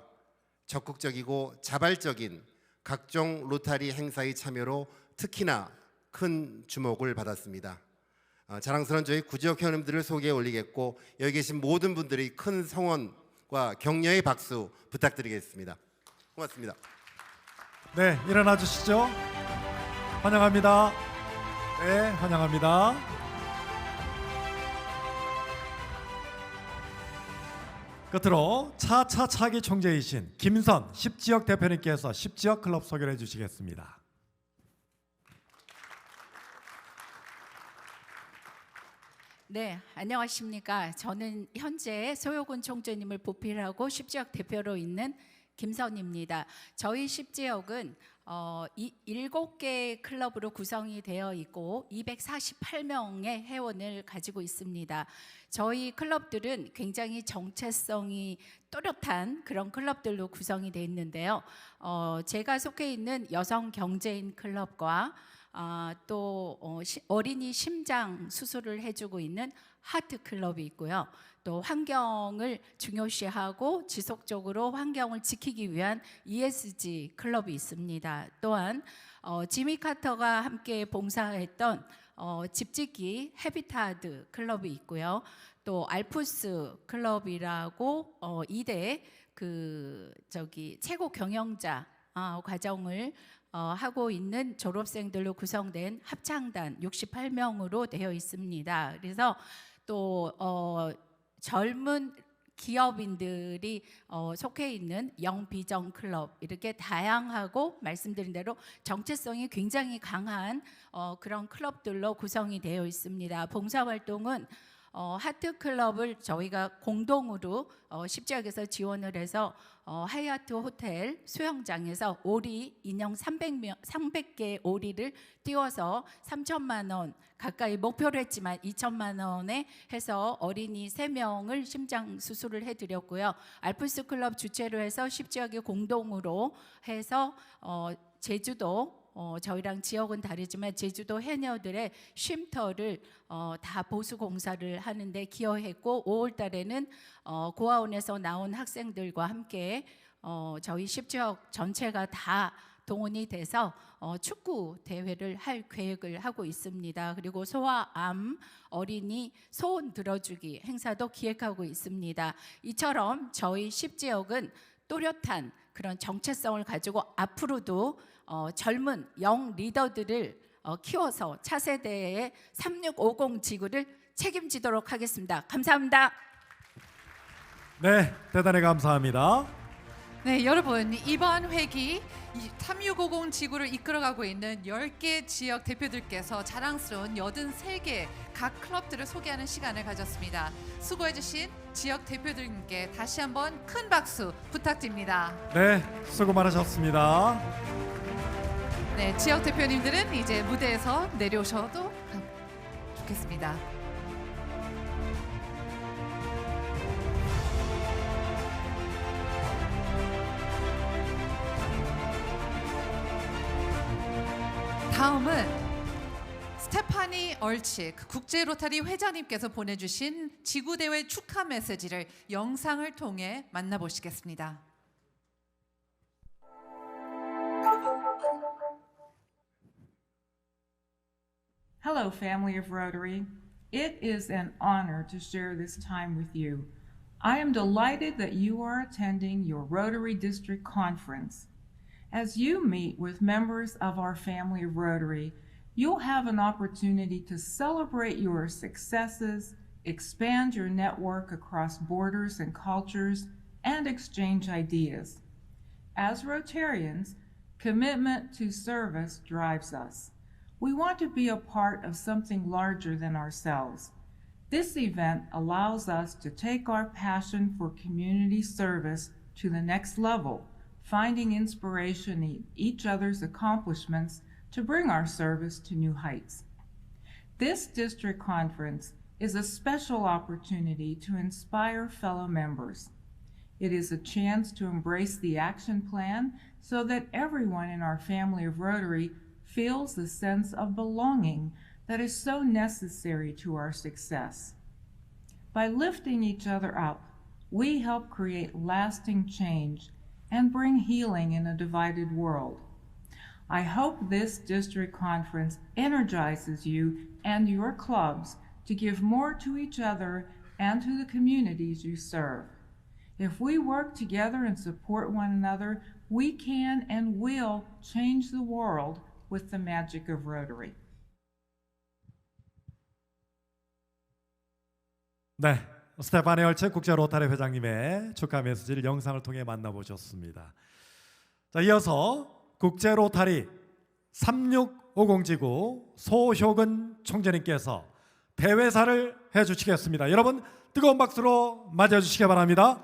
적극적이고 자발적인 각종 로타리 행사의 참여로 특히나 큰 주목을 받았습니다. 자랑스러운 저희 구지역 회원님들을 소개해 올리겠고 여기 계신 모든 분들의 큰 성원과 격려의 박수 부탁드리겠습니다. 고맙습니다. 네, 일어나 주시죠. 환영합니다. 네, 환영합니다. 끝으로 차차차기 총재이신 김선 10지역 대표님께서 10지역 클럽 소개를 해주시겠습니다. 네, 안녕하십니까. 저는 현재 소요군 총재님을 보필하고 10지역 대표로 있는 김선입니다. 저희 10지역은 7개 클럽으로 구성이 되어 있고 248명의 회원을 가지고 있습니다. 저희 클럽들은 굉장히 정체성이 또렷한 그런 클럽들로 구성이 되어 있는데요. 제가 속해 있는 여성 경제인 클럽과 또 어린이 심장 수술을 해주고 있는 하트 클럽이 있고요. 또 환경을 중요시하고 지속적으로 환경을 지키기 위한 ESG 클럽이 있습니다. 또한 지미 카터가 함께 봉사했던 집짓기 헤비타드 클럽이 있고요. 또 알프스 클럽이라고 2대 최고 경영자 과정을 하고 있는 졸업생들로 구성된 합창단 68명으로 되어 있습니다. 그래서 또 젊은 기업인들이 속해 있는 영비정 클럽, 이렇게 다양하고 말씀드린 대로 정체성이 굉장히 강한 그런 클럽들로 구성이 되어 있습니다. 봉사활동은 하트 클럽을 저희가 공동으로 10지역에서 지원을 해서 하얏트 호텔 수영장에서 오리 인형 300개 오리를 띄워서 3천만 원 가까이 목표로 했지만 2천만 원에 해서 어린이 3명을 심장 수술을 해드렸고요. 알프스 클럽 주최로 해서 10지역이 공동으로 해서 제주도 저희랑 지역은 다르지만 제주도 해녀들의 쉼터를 다 보수 공사를 하는데 기여했고 5월 달에는 고아원에서 나온 학생들과 함께 저희 10지역 전체가 다 동원이 돼서 축구 대회를 할 계획을 하고 있습니다. 그리고 소아암 어린이 소원 들어주기 행사도 기획하고 있습니다. 이처럼 저희 10지역은 또렷한 그런 정체성을 가지고 앞으로도 젊은 영 리더들을 키워서 차세대의 3650 지구를 책임지도록 하겠습니다. 감사합니다. 네, 대단히 감사합니다. 네, 여러분 이번 회기 3650 지구를 이끌어가고 있는 10개 지역 대표들께서 자랑스러운 83개 각 클럽들을 소개하는 시간을 가졌습니다. 수고해주신 지역 대표들께 다시 한번 큰 박수 부탁드립니다. 네, 수고 많으셨습니다. 네, 지역 대표님들은 이제 무대에서 내려오셔도 좋겠습니다. 다음은 스테파니 얼칙 국제 로타리 회장님께서 보내주신 지구대회 축하 메시지를 영상을 통해 만나보시겠습니다. Hello, family of Rotary. It is an honor to share this time with you. I am delighted that you are attending your Rotary District Conference. As you meet with members of our family of Rotary, you'll have an opportunity to celebrate your successes, expand your network across borders and cultures, and exchange ideas. As Rotarians, commitment to service drives us. We want to be a part of something larger than ourselves. This event allows us to take our passion for community service to the next level, finding inspiration in each other's accomplishments to bring our service to new heights. This district conference is a special opportunity to inspire fellow members. It is a chance to embrace the action plan so that everyone in our family of Rotary feels the sense of belonging that is so necessary to our success. By lifting each other up, we help create lasting change and bring healing in a divided world. I hope this district conference energizes you and your clubs to give more to each other and to the communities you serve. If we work together and support one another, we can and will change the world with the magic of Rotary. 네, 스테파니 얼책 국제 로타리 회장님의 축하 메시지를 영상을 통해 만나보셨습니다. 자, 이어서 국제 로타리 3650지구 소효근 총재님께서 대회사를 해주시겠습니다. 여러분 뜨거운 박수로 맞아주시기 바랍니다.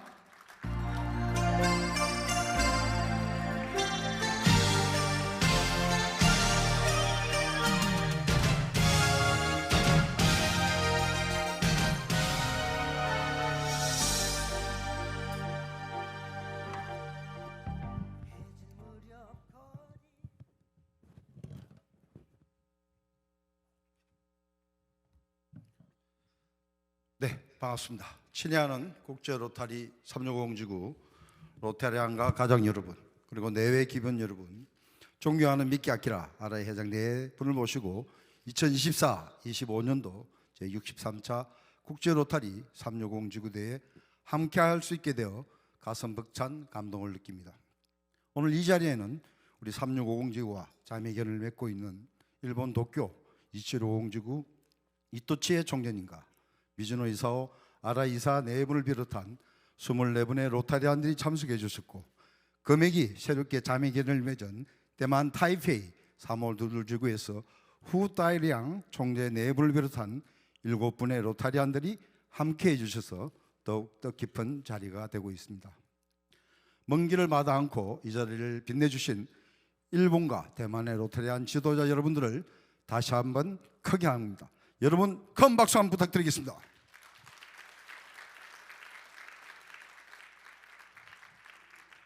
네, 반갑습니다. 친애하는 국제 로타리 360지구 로타리안과 가족 여러분, 그리고 내외 기본 여러분, 존경하는 미키 아키라 아라이 회장 네 분을 모시고 2024-25년도 제63차 국제 로타리 360지구대에 함께할 수 있게 되어 가슴 벅찬 감동을 느낍니다. 오늘 이 자리에는 우리 3650지구와 자매견을 맺고 있는 일본 도쿄 2750지구 이토치의 총재님과 미즈노 이사오 아라이 이사 네 분을 비롯한 24분의 로타리안들이 참석해 주셨고, 금액이 새롭게 자매견을 맺은 대만 타이페이 3월 두들지구에서 후다이리앙 총재 네 분을 비롯한 7분의 로타리안들이 함께해 주셔서 더욱 뜻깊은 자리가 되고 있습니다. 먼 길을 마다 않고 이 자리를 빛내주신 일본과 대만의 로타리안 지도자 여러분들을 다시 한번 크게 합니다. 여러분 큰 박수 한번 부탁드리겠습니다.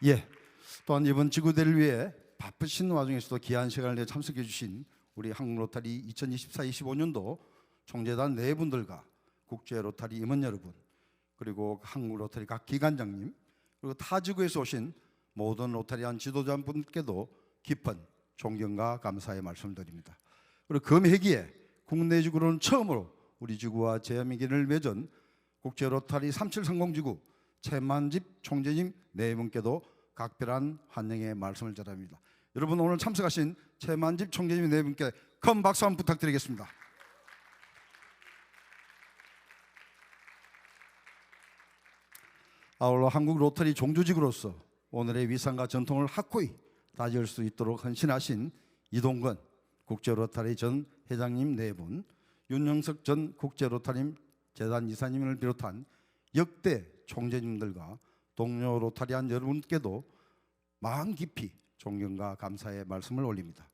예, 또한 이번 지구대를 위해 바쁘신 와중에서도 귀한 시간을 내 참석해 주신 우리 한국 로타리 2024-25년도 총재단 네 분들과 국제 로타리 임원 여러분, 그리고 한국 로타리 각 기관장님, 그리고 타 지구에서 오신 모든 로타리안 지도자분들께도 깊은 존경과 감사의 말씀을 드립니다. 그리고 금해기에 국내 지구로는 처음으로 우리 지구와 제야매견을 맺은 국제 로타리 3730지구 최만집 총재님 네 분께도 각별한 환영의 말씀을 전합니다. 여러분 오늘 참석하신 최만집 총재님 네 분께 큰 박수 한번 부탁드리겠습니다. 아울러 한국 로터리 종주직으로서 오늘의 위상과 전통을 확고히 다질 수 있도록 헌신하신 이동건 국제 로타리 전 회장님 네 분, 윤영석 전 국제 로타리 재단 이사님을 비롯한 역대 총재님들과 동료 로타리안 여러분께도 마음 깊이 존경과 감사의 말씀을 올립니다.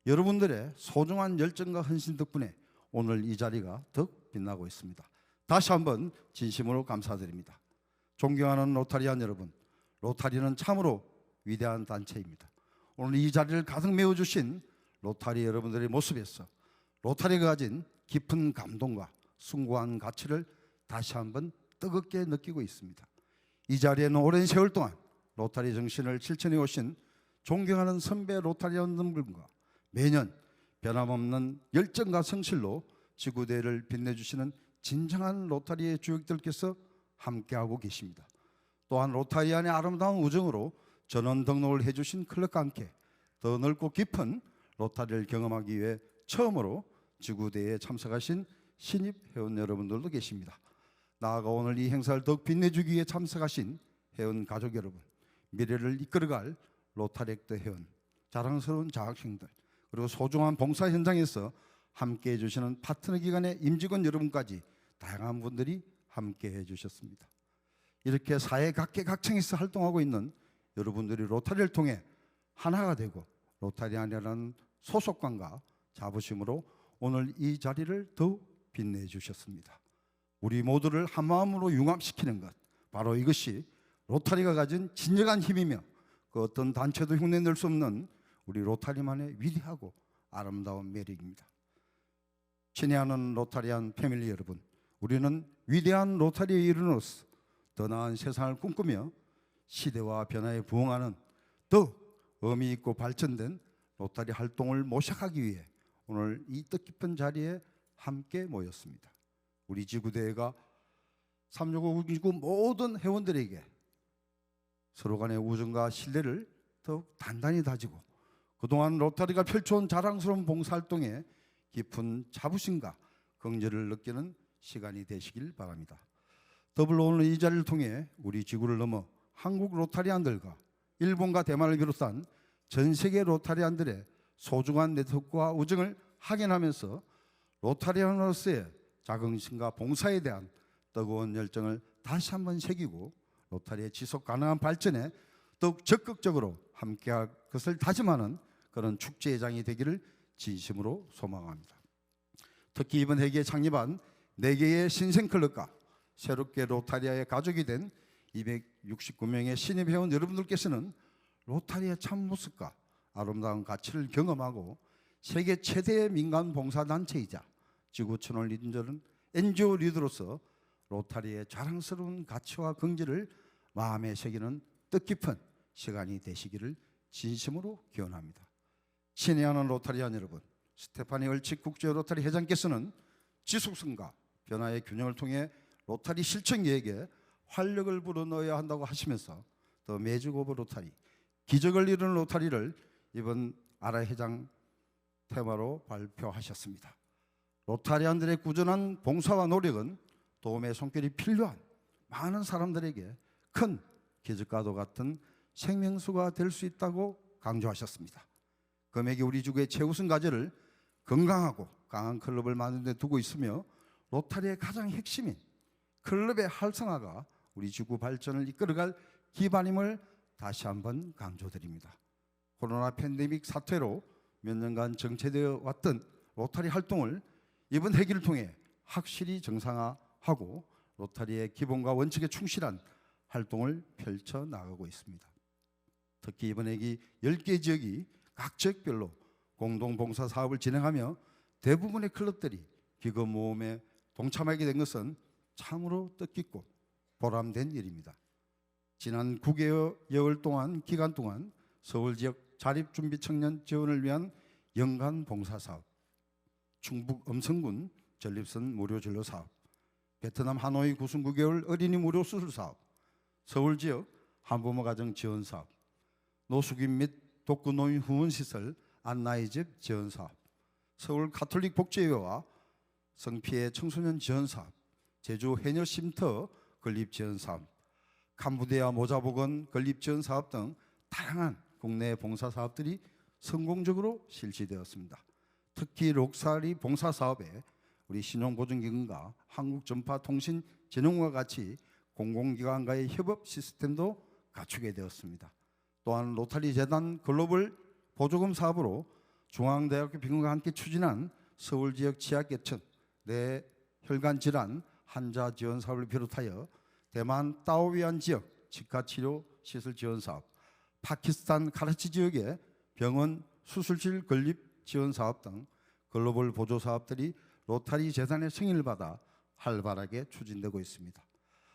여러분들의 소중한 열정과 헌신 덕분에 오늘 이 자리가 더욱 빛나고 있습니다. 다시 한번 진심으로 감사드립니다. 존경하는 로타리안 여러분, 로타리는 참으로 위대한 단체입니다. 오늘 이 자리를 가득 메워주신 로타리 여러분들의 모습에서 로타리가 가진 깊은 감동과 숭고한 가치를 다시 한번 뜨겁게 느끼고 있습니다. 이 자리에는 오랜 세월 동안 로타리 정신을 실천해 오신 존경하는 선배 로타리언들과 매년 변함없는 열정과 성실로 지구대를 빛내주시는 진정한 로타리의 주역들께서 함께하고 계십니다. 또한 로타리안의 아름다운 우정으로 전원 등록을 해주신 클럽과 함께 더 넓고 깊은 로타리를 경험하기 위해 처음으로 지구대에 참석하신 신입 회원 여러분들도 계십니다. 나아가 오늘 이 행사를 더욱 빛내주기 위해 참석하신 회원 가족 여러분, 미래를 이끌어갈 로타렉트 회원, 자랑스러운 장학생들, 그리고 소중한 봉사 현장에서 함께해 주시는 파트너 기관의 임직원 여러분까지 다양한 분들이 함께해 주셨습니다. 이렇게 사회 각계각층에서 활동하고 있는 여러분들이 로타리를 통해 하나가 되고 로타리안이라는 소속감과 자부심으로 오늘 이 자리를 더욱 빛내 주셨습니다. 우리 모두를 한마음으로 융합시키는 것, 바로 이것이 로타리가 가진 진정한 힘이며 그 어떤 단체도 흉내낼 수 없는 우리 로타리만의 위대하고 아름다운 매력입니다. 친애하는 로타리안 패밀리 여러분, 우리는 위대한 로타리의 일원으로서 더 나은 세상을 꿈꾸며 시대와 변화에 부응하는 더 의미 있고 발전된 로타리 활동을 모색하기 위해 오늘 이 뜻깊은 자리에 함께 모였습니다. 우리 지구대회가 365 지구 모든 회원들에게 서로 간의 우정과 신뢰를 더욱 단단히 다지고 그동안 로타리가 펼쳐온 자랑스러운 봉사활동에 깊은 자부심과 긍지를 느끼는 시간이 되시길 바랍니다. 더불어 오늘 이 자리를 통해 우리 지구를 넘어 한국 로타리안들과 일본과 대만을 비롯한 전 세계 로타리안들의 소중한 네트워크와 우정을 확인하면서 로타리안으로서의 자긍심과 봉사에 대한 뜨거운 열정을 다시 한번 새기고 로타리의 지속 가능한 발전에 더욱 적극적으로 함께할 것을 다짐하는 그런 축제회장이 되기를 진심으로 소망합니다. 특히 이번 회기에 창립한 4개의 신생클럽과 새롭게 로타리아의 가족이 된 269명의 신입 회원 여러분들께서는 로타리의 참모습과 아름다운 가치를 경험하고 세계 최대의 민간 봉사단체이자 지구촌을 이루는 NGO 리더로서 로타리의 자랑스러운 가치와 긍지를 마음에 새기는 뜻깊은 시간이 되시기를 진심으로 기원합니다. 친애하는 로타리안 여러분, 스테파니 얼칙 국제 로타리 회장께서는 지속성과 변화의 균형을 통해 로타리 실천 계획에 활력을 불어넣어야 한다고 하시면서 더 매직 오브 로타리, 기적을 이루는 로타리를 이번 아라 회장 테마로 발표하셨습니다. 로타리안들의 꾸준한 봉사와 노력은 도움의 손길이 필요한 많은 사람들에게 큰 기적과도 같은 생명수가 될 수 있다고 강조하셨습니다. 금액이 우리 지구의 최우선 과제를 건강하고 강한 클럽을 만드는 데 두고 있으며 로타리의 가장 핵심인 클럽의 활성화가 우리 지구 발전을 이끌어갈 기반임을 다시 한번 강조드립니다. 코로나 팬데믹 사태로 몇 년간 정체되어 왔던 로타리 활동을 이번 회기를 통해 확실히 정상화하고 로타리의 기본과 원칙에 충실한 활동을 펼쳐 나가고 있습니다. 특히 이번 회기 10개 지역이 각 지역별로 공동봉사 사업을 진행하며 대부분의 클럽들이 기금 모험에 동참하게 된 것은 참으로 뜻깊고 보람된 일입니다. 지난 9개월 기간 동안 서울 지역 자립준비 청년 지원을 위한 연간 봉사사업, 충북 음성군 전립선 무료 진료 사업, 베트남 하노이 99개월 어린이 무료 수술 사업, 서울 지역 한부모 가정 지원 사업, 노숙인 및 독거노인 후원시설 안나이집 지원 사업, 서울 가톨릭 복지회와 성피해 청소년 지원 사업, 제주 해녀 쉼터 건립 지원 사업, 캄보디아 모자보건 건립 지원 사업 등 다양한 국내 봉사 사업들이 성공적으로 실시되었습니다. 특히 록사리 봉사 사업에 우리 신용보증기금과 한국전파통신진흥원과 같이 공공기관과의 협업 시스템도 갖추게 되었습니다. 또한 로타리 재단 글로벌 보조금 사업으로 중앙대학교 병원과 함께 추진한 서울 지역 치아개천, 뇌혈관 질환 환자 지원 사업을 비롯하여 대만 따오위안 지역 치과치료 시설 지원 사업, 파키스탄 카라치 지역의 병원 수술실 건립 지원 사업 등 글로벌 보조 사업들이 로타리 재단의 승인을 받아 활발하게 추진되고 있습니다.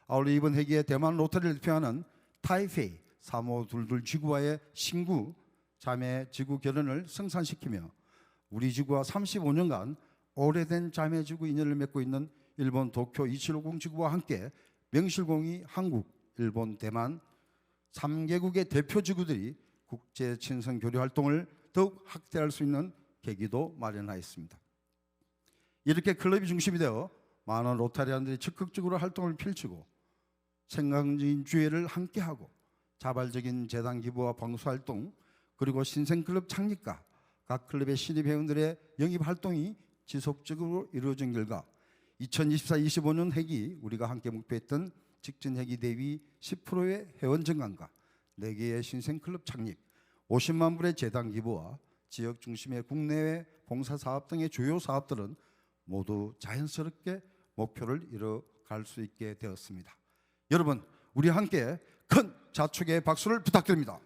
아울러 이번 회기에 대만 로타리를 대표하는 타이페이 3522 지구와의 신구 자매 지구 결연을 성산시키며 우리 지구와 35년간 오래된 자매 지구 인연을 맺고 있는 일본 도쿄 2750 지구와 함께 명실공히 한국, 일본, 대만 3개국의 대표 지구들이 국제 친선 교류 활동을 더욱 확대할 수 있는 계기도 마련하였습니다. 이렇게 클럽이 중심이 되어 많은 로타리안들이 적극적으로 활동을 펼치고 생각적인 주회를 함께하고 자발적인 재단 기부와 봉사활동 그리고 신생클럽 창립과 각 클럽의 신입 회원들의 영입 활동이 지속적으로 이루어진 결과 2024-25년 회기 우리가 함께 목표했던 직전 회기 대비 10%의 회원 증강과 4개의 신생클럽 창립, 50만 불의 재단 기부와 지역 중심의 국내외 봉사사업 등의 주요 사업들은 모두 자연스럽게 목표를 이뤄갈 수 있게 되었습니다. 여러분, 우리 함께 큰 자축의 박수를 부탁드립니다.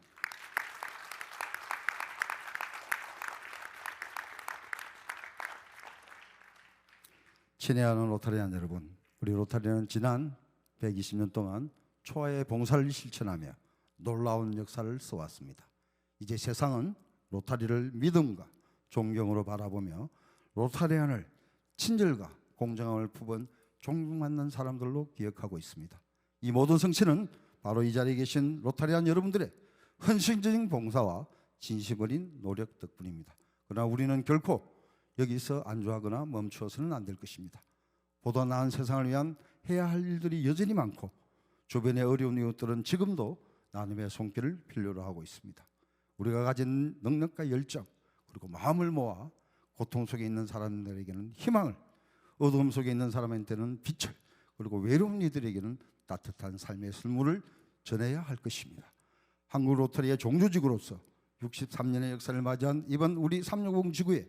친애하는 로타리안 여러분, 우리 로타리안은 지난 120년 동안 초아의 봉사를 실천하며 놀라운 역사를 써왔습니다. 이제 세상은 로타리를 믿음과 존경으로 바라보며 로타리안을 친절과 공정함을 품은 존경받는 사람들로 기억하고 있습니다. 이 모든 성취는 바로 이 자리에 계신 로타리안 여러분들의 헌신적인 봉사와 진심 어린 노력 덕분입니다. 그러나 우리는 결코 여기서 안주하거나 멈추어서는 안 될 것입니다. 보다 나은 세상을 위한 해야 할 일들이 여전히 많고 주변의 어려운 이웃들은 지금도 나눔의 손길을 필요로 하고 있습니다. 우리가 가진 능력과 열정 그리고 마음을 모아 고통 속에 있는 사람들에게는 희망을, 어두움 속에 있는 사람한테는 빛을, 그리고 외로운 이들에게는 따뜻한 삶의 선물을 전해야 할 것입니다. 한국 로터리의 종주지구로서 63년의 역사를 맞이한 이번 우리 360 지구의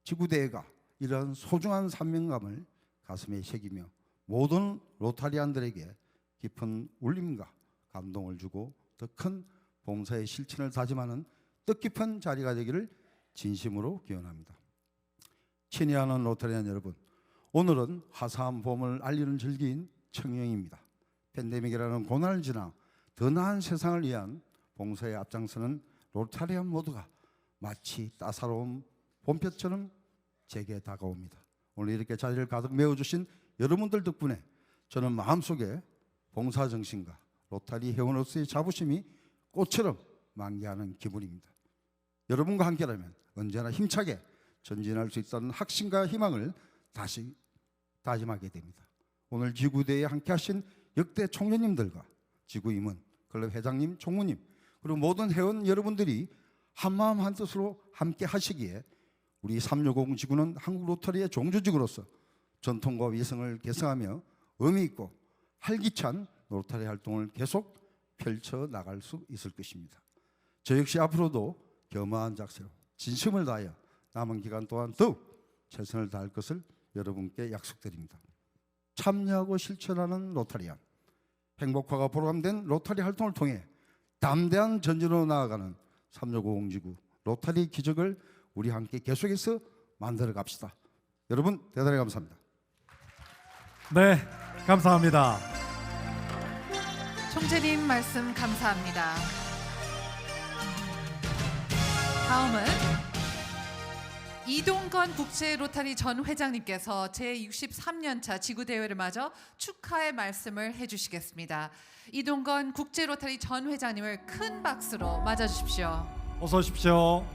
지구대회가 이러한 소중한 사명감을 가슴에 새기며 모든 로타리안들에게 깊은 울림과 감동을 주고 더 큰 봉사의 실천을 다짐하는 뜻깊은 자리가 되기를 진심으로 기원합니다. 친애하는 로타리안 여러분, 오늘은 화사한 봄을 알리는 절기인 청명입니다. 팬데믹이라는 고난을 지나 더 나은 세상을 위한 봉사에 앞장서는 로타리안 모두가 마치 따사로운 봄볕처럼 제게 다가옵니다. 오늘 이렇게 자리를 가득 메워주신 여러분들 덕분에 저는 마음속에 봉사정신과 로타리 회원으로서의 자부심이 꽃처럼 만개하는 기분입니다. 여러분과 함께라면 언제나 힘차게 전진할 수 있다는 확신과 희망을 다시 다짐하게 됩니다. 오늘 지구대회에 함께하신 역대 총회님들과 지구임원, 클럽 회장님, 총무님 그리고 모든 회원 여러분들이 한마음 한뜻으로 함께 하시기에 우리 360 지구는 한국 로터리의 종주지구로서 전통과 위성을 계승하며 의미 있고 활기찬 로터리 활동을 계속 펼쳐 나갈 수 있을 것입니다. 저 역시 앞으로도 겸허한 자세로 진심을 다하여 남은 기간 동안 더욱 최선을 다할 것을 여러분께 약속드립니다. 참여하고 실천하는 로타리안, 행복화가 보람된 로타리 활동을 통해 담대한 전진으로 나아가는 3650 지구 로타리 기적을 우리 함께 계속해서 만들어 갑시다. 여러분 대단히 감사합니다. 네, 감사합니다. 총재님 말씀 감사합니다. 다음은 이동건 국제 로타리 전 회장님께서 제63년차 지구대회를 맞아 축하의 말씀을 해주시겠습니다. 이동건 국제 로타리 전 회장님을 큰 박수로 맞아주십시오. 어서 오십시오.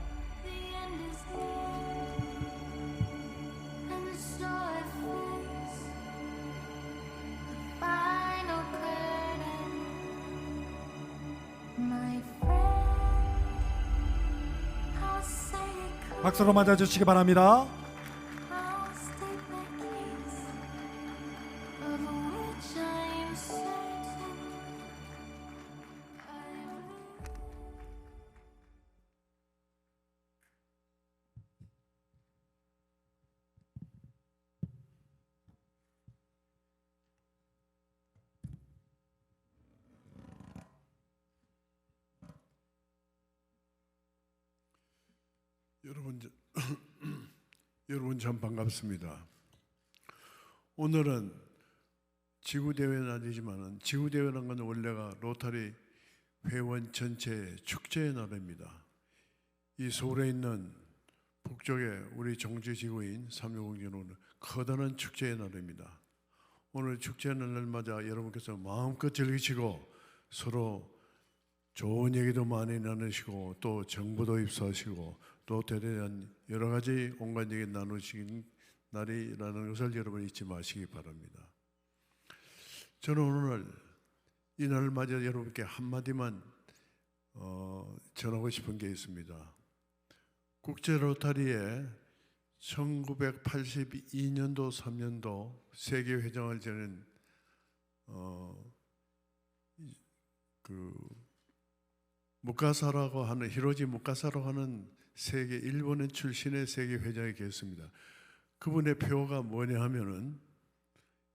박수로 맞아주시기 바랍니다. 여러분 참 반갑습니다. 오늘은 지구대회는 아니지만 지구대회라는 건 원래가 로터리 회원 전체의 축제의 날입니다. 이 서울에 있는 북쪽에 우리 정치지구인 삼육공지는 커다란 축제의 날입니다. 오늘 축제의 날을 맞아 여러분께서 마음껏 즐기시고 서로 좋은 얘기도 많이 나누시고 또 정보도 입수하시고 로터리에 대한 여러 가지 온갖 얘기 나누시는 날이라는 것을 여러분 잊지 마시기 바랍니다. 저는 오늘 이 날을 맞아 여러분께 한마디만 전하고 싶은 게 있습니다. 국제 로터리에 1982년도 3년도 세계 회장을 지낸 무카사라고 하는 히로지 무카사라고 하는 세계 일본인 출신의 세계 회장이 계십니다. 그분의 표어가 뭐냐 하면은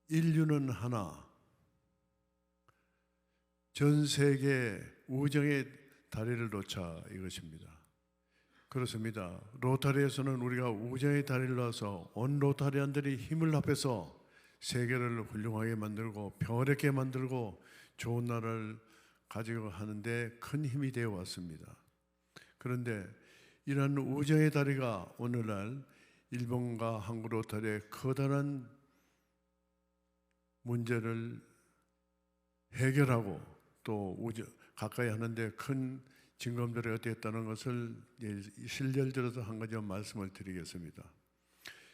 인류는 하나, 전 세계 우정의 다리를 놓자 이것입니다. 그렇습니다. 로타리에서는 우리가 우정의 다리를 놔서 온 로타리안들이 힘을 합해서 세계를 훌륭하게 만들고 평화롭게 만들고 좋은 나라를 가지고 하는데 큰 힘이 되어 왔습니다. 그런데 이러한 우정의 다리가 오늘날 일본과 한국 로타리의 커다란 문제를 해결하고 또 가까이 하는데 큰 징검다리가 되었다는 것을 실례를 들어서 한 가지 말씀을 드리겠습니다.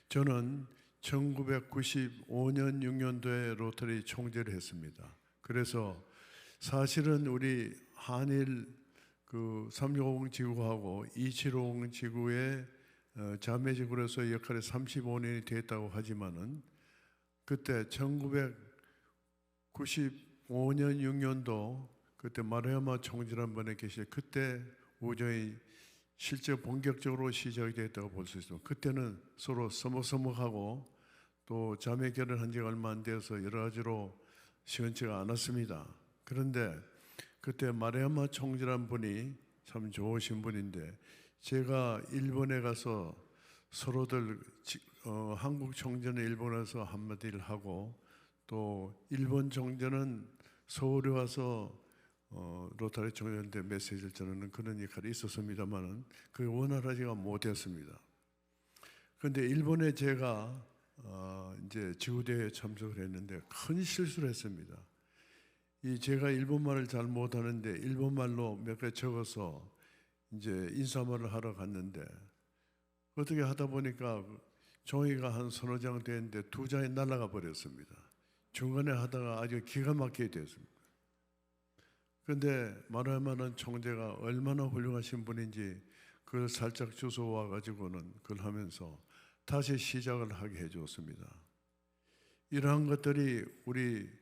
저는 1995년 6년도에 로터리 총재를 했습니다. 그래서 사실은 우리 한일 360 지구하고 2750 지구의 자매 지구로서 역할이 35년이 됐다고 하지만은 그때 1995년 6년도 그때 마루야마 총재란 분에 계실 그때 우정이 실제 본격적으로 시작이 됐다고 볼 수 있습니다. 그때는 서로 서먹서먹하고 또 자매 결혼한 지가 얼마 안 돼서 여러 가지로 시원치가 않았습니다. 그런데 그때 마루야마 총재란 분이 참 좋으신 분인데 제가 일본에 가서 서로들 한국 총재는 일본에서 한마디를 하고 또 일본 총재는 서울에 와서 로타리 총재한테 메시지를 전하는 그런 역할이 있었습니다만은 그게 원활하지가 못했습니다. 그런데 일본에 제가 이제 지구대회에 참석을 했는데 큰 실수를 했습니다. 제가 일본말을 잘 못하는데 일본말로 몇 개 적어서 이제 인사말을 하러 갔는데 어떻게 하다 보니까 종이가 한 서너 장 되는데 2장이 날아가 버렸습니다. 중간에 하다가 아주 기가 막히게 됐습니다. 그런데 마루야마는 총재가 얼마나 훌륭하신 분인지 그걸 살짝 주워와 가지고는 그걸 하면서 다시 시작을 하게 해주었습니다. 이러한 것들이 우리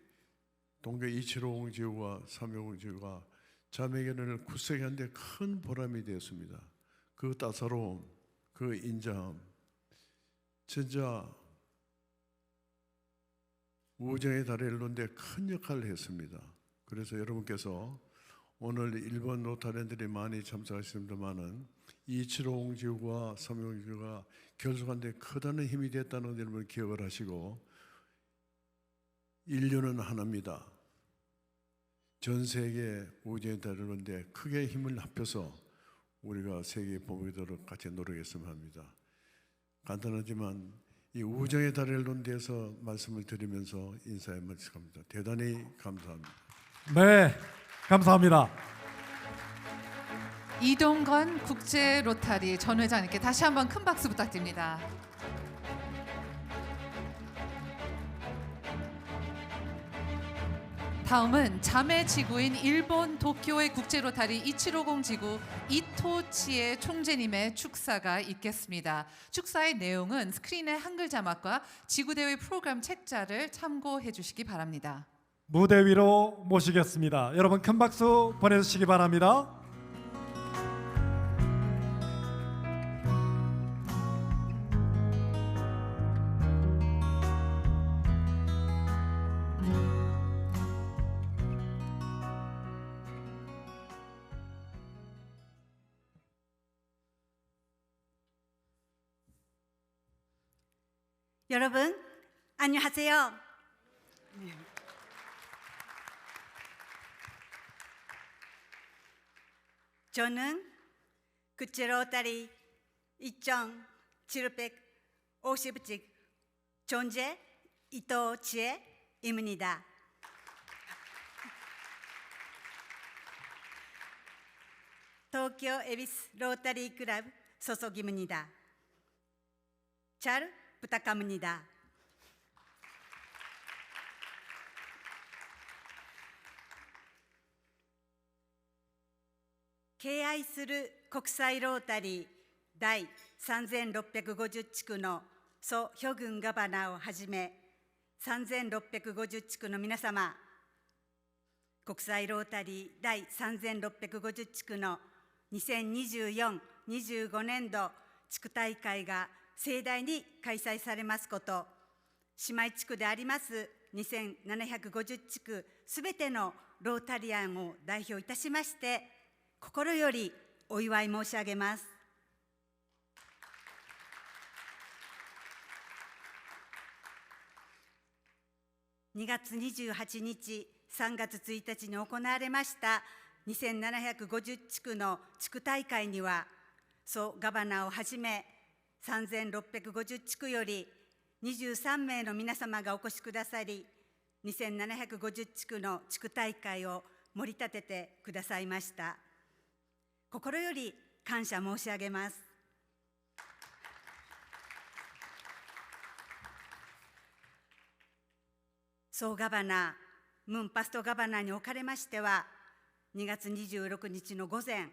동계 2750 지구와 360 지구가 자매결연을 굳세게 하는데 큰 보람이 되었습니다. 그 따사로움, 그 인자함, 진짜 우정의 다리를 놓는데 큰 역할을 했습니다. 그래서 여러분께서 오늘 일본 로타리안들이 많이 참석하셨습니다만은 2750 지구와 360 지구가 결속한 데 커다란 힘이 됐다는 걸 여러분 기억을 하시고 인류는 하나입니다. 전 세계 우정의 다리를 놓는데 크게 힘을 합해서 우리가 세계에 보이도록 같이 노력했으면 합니다. 간단하지만 이 우정의 다리를 놓는 데서 말씀을 드리면서 인사에 마치겠습니다. 대단히 감사합니다. 네, 감사합니다. 이동건 국제 로타리 전 회장님께 다시 한번 큰 박수 부탁드립니다. 다음은 자매 지구인 일본 도쿄의 국제 로타리 2750 지구 이토치의 총재님의 축사가 있겠습니다. 축사의 내용은 스크린의 한글 자막과 지구대회 프로그램 책자를 참고해 주시기 바랍니다. 무대 위로 모시겠습니다. 여러분 큰 박수 보내주시기 바랍니다. 여러분, 안녕하세요. 저는 구치 로타리 2750직 존재 이토지혜입니다. 도쿄 에비스 로타리 클럽 소속입니다. 잘 부탁합니다.敬愛する国際ロータリー第3650地区のソ・ヒョグンガバナーをはじめ3650地区の皆様、国際ロータリー第3650地区の2024-25年度地区大会が盛大に開催されますこと、姉妹地区であります2750地区すべてのロータリアンを代表いたしまして心よりお祝い申し上げます。2月28日、3月1日に行われました2750地区の地区大会には、ソ・ガバナーをはじめ3650地区より23名の皆様がお越しくださり、2750地区の地区大会を盛り立ててくださいました。心より感謝申し上げます。ソ・ガバナー、ムン・パスト・ガバナーにおかれましては、2月26日の午前、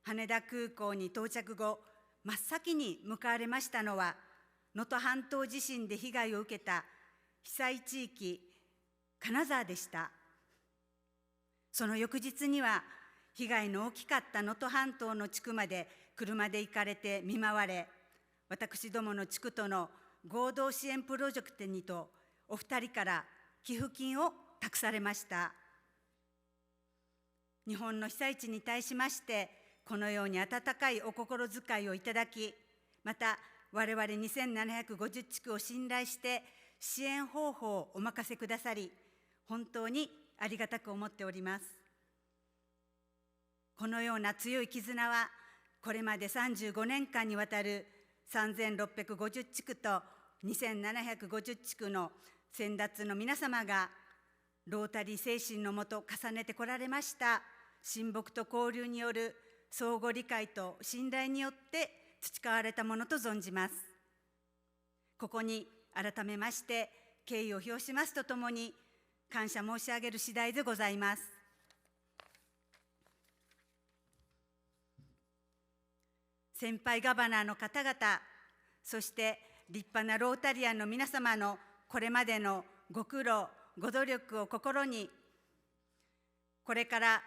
羽田空港に到着後、真っ先に向かわれましたのは、能登半島地震で被害を受けた被災地域、金沢でした。その翌日には、被害の大きかった能登半島の地区まで車で行かれて見舞われ、私どもの地区との合同支援プロジェクトにと、お二人から寄付金を託されました。日本の被災地に対しまして、このように温かいお心遣いをいただき、また我々2750地区を信頼して支援方法をお任せくださり、本当にありがたく思っております。このような強い絆は、これまで35年間にわたる3650地区と2750地区の先達の皆様が、ロータリー精神のもと重ねてこられました親睦と交流による相互理解と信頼によって培われたものと存じます。ここに改めまして敬意を表しますとともに感謝申し上げる次第でございます。先輩ガバナーの方々、そして立派なロータリアンの皆様のこれまでのご苦労、ご努力を心に、これから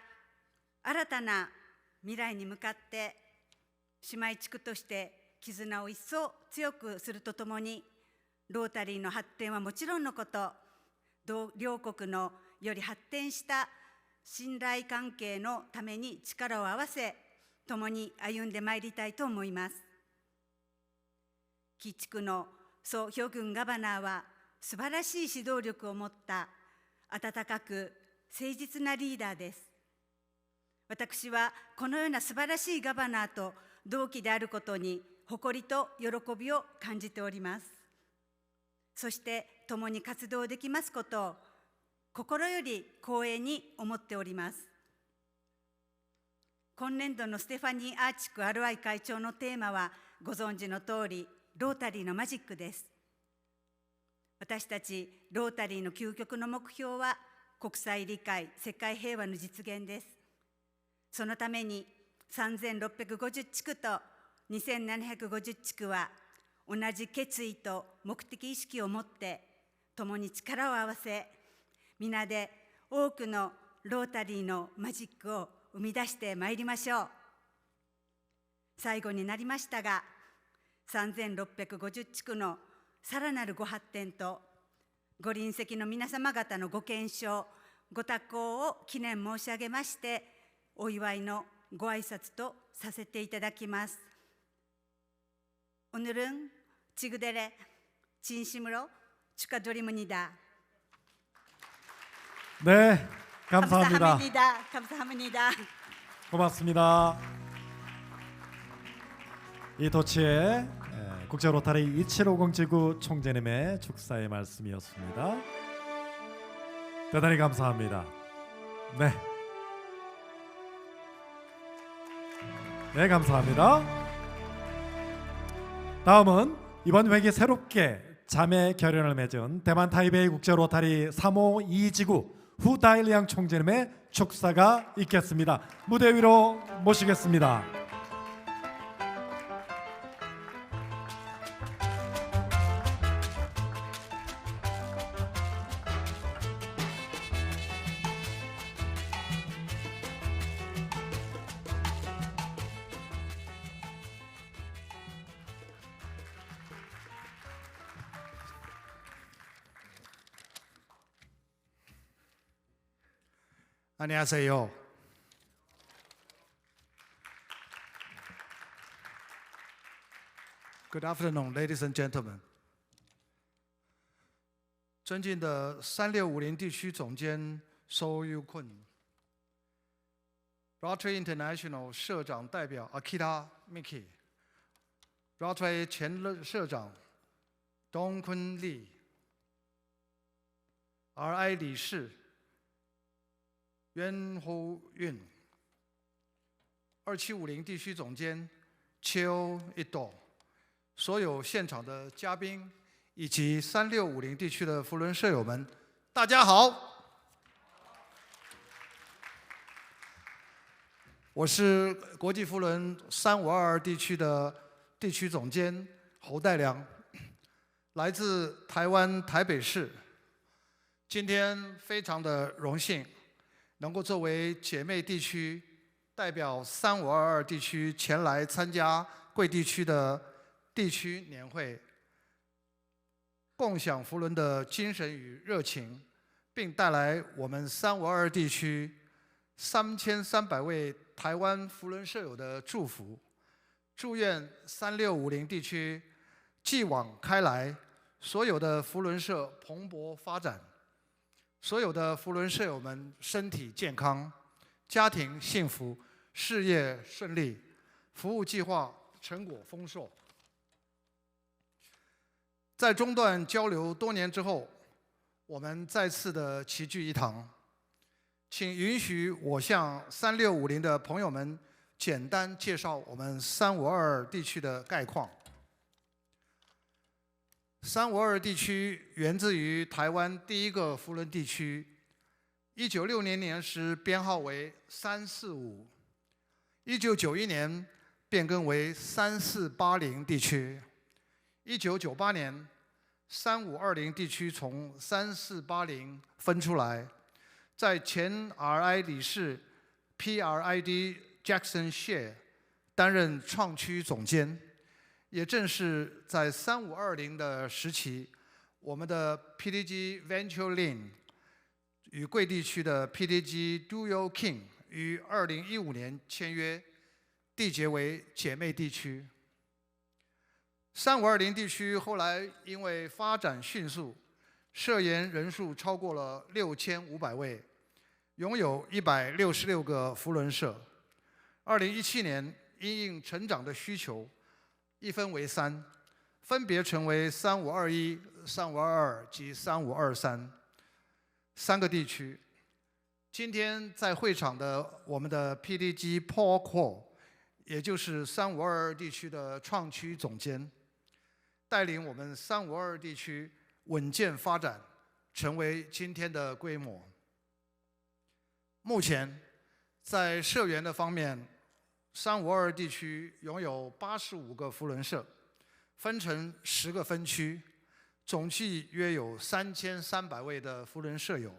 新たな未来に向かって姉妹地区として絆を一層強くするとともに、ロータリーの発展はもちろんのこと、両国のより発展した信頼関係のために力を合わせ、共に歩んでまいりたいと思います。基地区のソ・ヒョグンガバナーは素晴らしい指導力を持った温かく誠実なリーダーです。私はこのような素晴らしいガバナーと同期であることに誇りと喜びを感じております。そして共に活動できますことを心より光栄に思っております。今年度のステファニー・アーチク RI 会長のテーマはご存知の通り、ロータリーのマジックです。私たちロータリーの究極の目標は国際理解、世界平和の実現です。そのために3650地区と2750地区は同じ決意と目的意識を持って共に力を合わせ、皆で多くのロータリーのマジックを生み出してまいりましょう。最後になりましたが、3650地区のさらなるご発展とご臨席の皆様方のご健勝、ご多幸を記念申し上げまして、お祝いのご挨拶とさせていただきます。오늘은 지구대래 진심으로 축하드립니다. 네, 감사합니다. 감사합니다. 고맙습니다. 이도치의 국제 로타리 2750 지구 총재님의 축사의 말씀이었습니다. 대단히 감사합니다. 네. 네, 감사합니다. 다음은 이번 회기 새롭게 자매 결연을 맺은 대만 타이베이 국제 로타리 352 지구 후다일리앙 총재님의 축사가 있겠습니다. 무대 위로 모시겠습니다. 안녕하세요. Good afternoon, ladies and gentlemen. 尊敬的3650地区总监 So Yu Kun, Rotary International 社长代表 Akira Miki, Rotary 前社长 Dong Kun Lee, RI 理事袁侯运，2750地区总监邱一斗，所有现场的嘉宾以及3650地区的扶轮社友们，大家好！我是国际扶轮3522地区的地区总监侯代良，来自台湾台北市。今天非常的荣幸，能够作为姐妹地区代表3522地区前来参加贵地区的地区年会，共享扶轮的精神与热情，并带来我们3522地区3300位台湾扶轮社友的祝福。祝愿3650地区继往开来，所有的扶轮社蓬勃发展。所有的扶轮社友们身体健康，家庭幸福，事业顺利，服务计划成果丰硕。在中断交流多年之后，我们再次的齐聚一堂，请允许我向3650的朋友们简单介绍我们352地区的概况。352地区源自于台湾第一个扶轮地区，1960年时编号为345，1991年变更为3480地区，1998年3520地区从3480分出来，在前 RI 理事 PRID Jackson Shea 担任创区总监。也正是在3520的时期，我们的 PDG Venture Lin 与贵地区的 PDG Duo King 于2015年签约，缔结为姐妹地区。3520地区后来因为发展迅速，社员人数超过了6500位，拥有166个扶轮社。2017年因应成长的需求，一分为3，分别成为3521、3522及3523三个地区。今天在会场的我们的 PDG Paul Cole， 也就是3522地区的创区总监，带领我们3522地区稳健发展，成为今天的规模。目前在社员的方面，3522地区拥有85个扶轮社，分成10个分区，总计约有3300位的扶轮社友。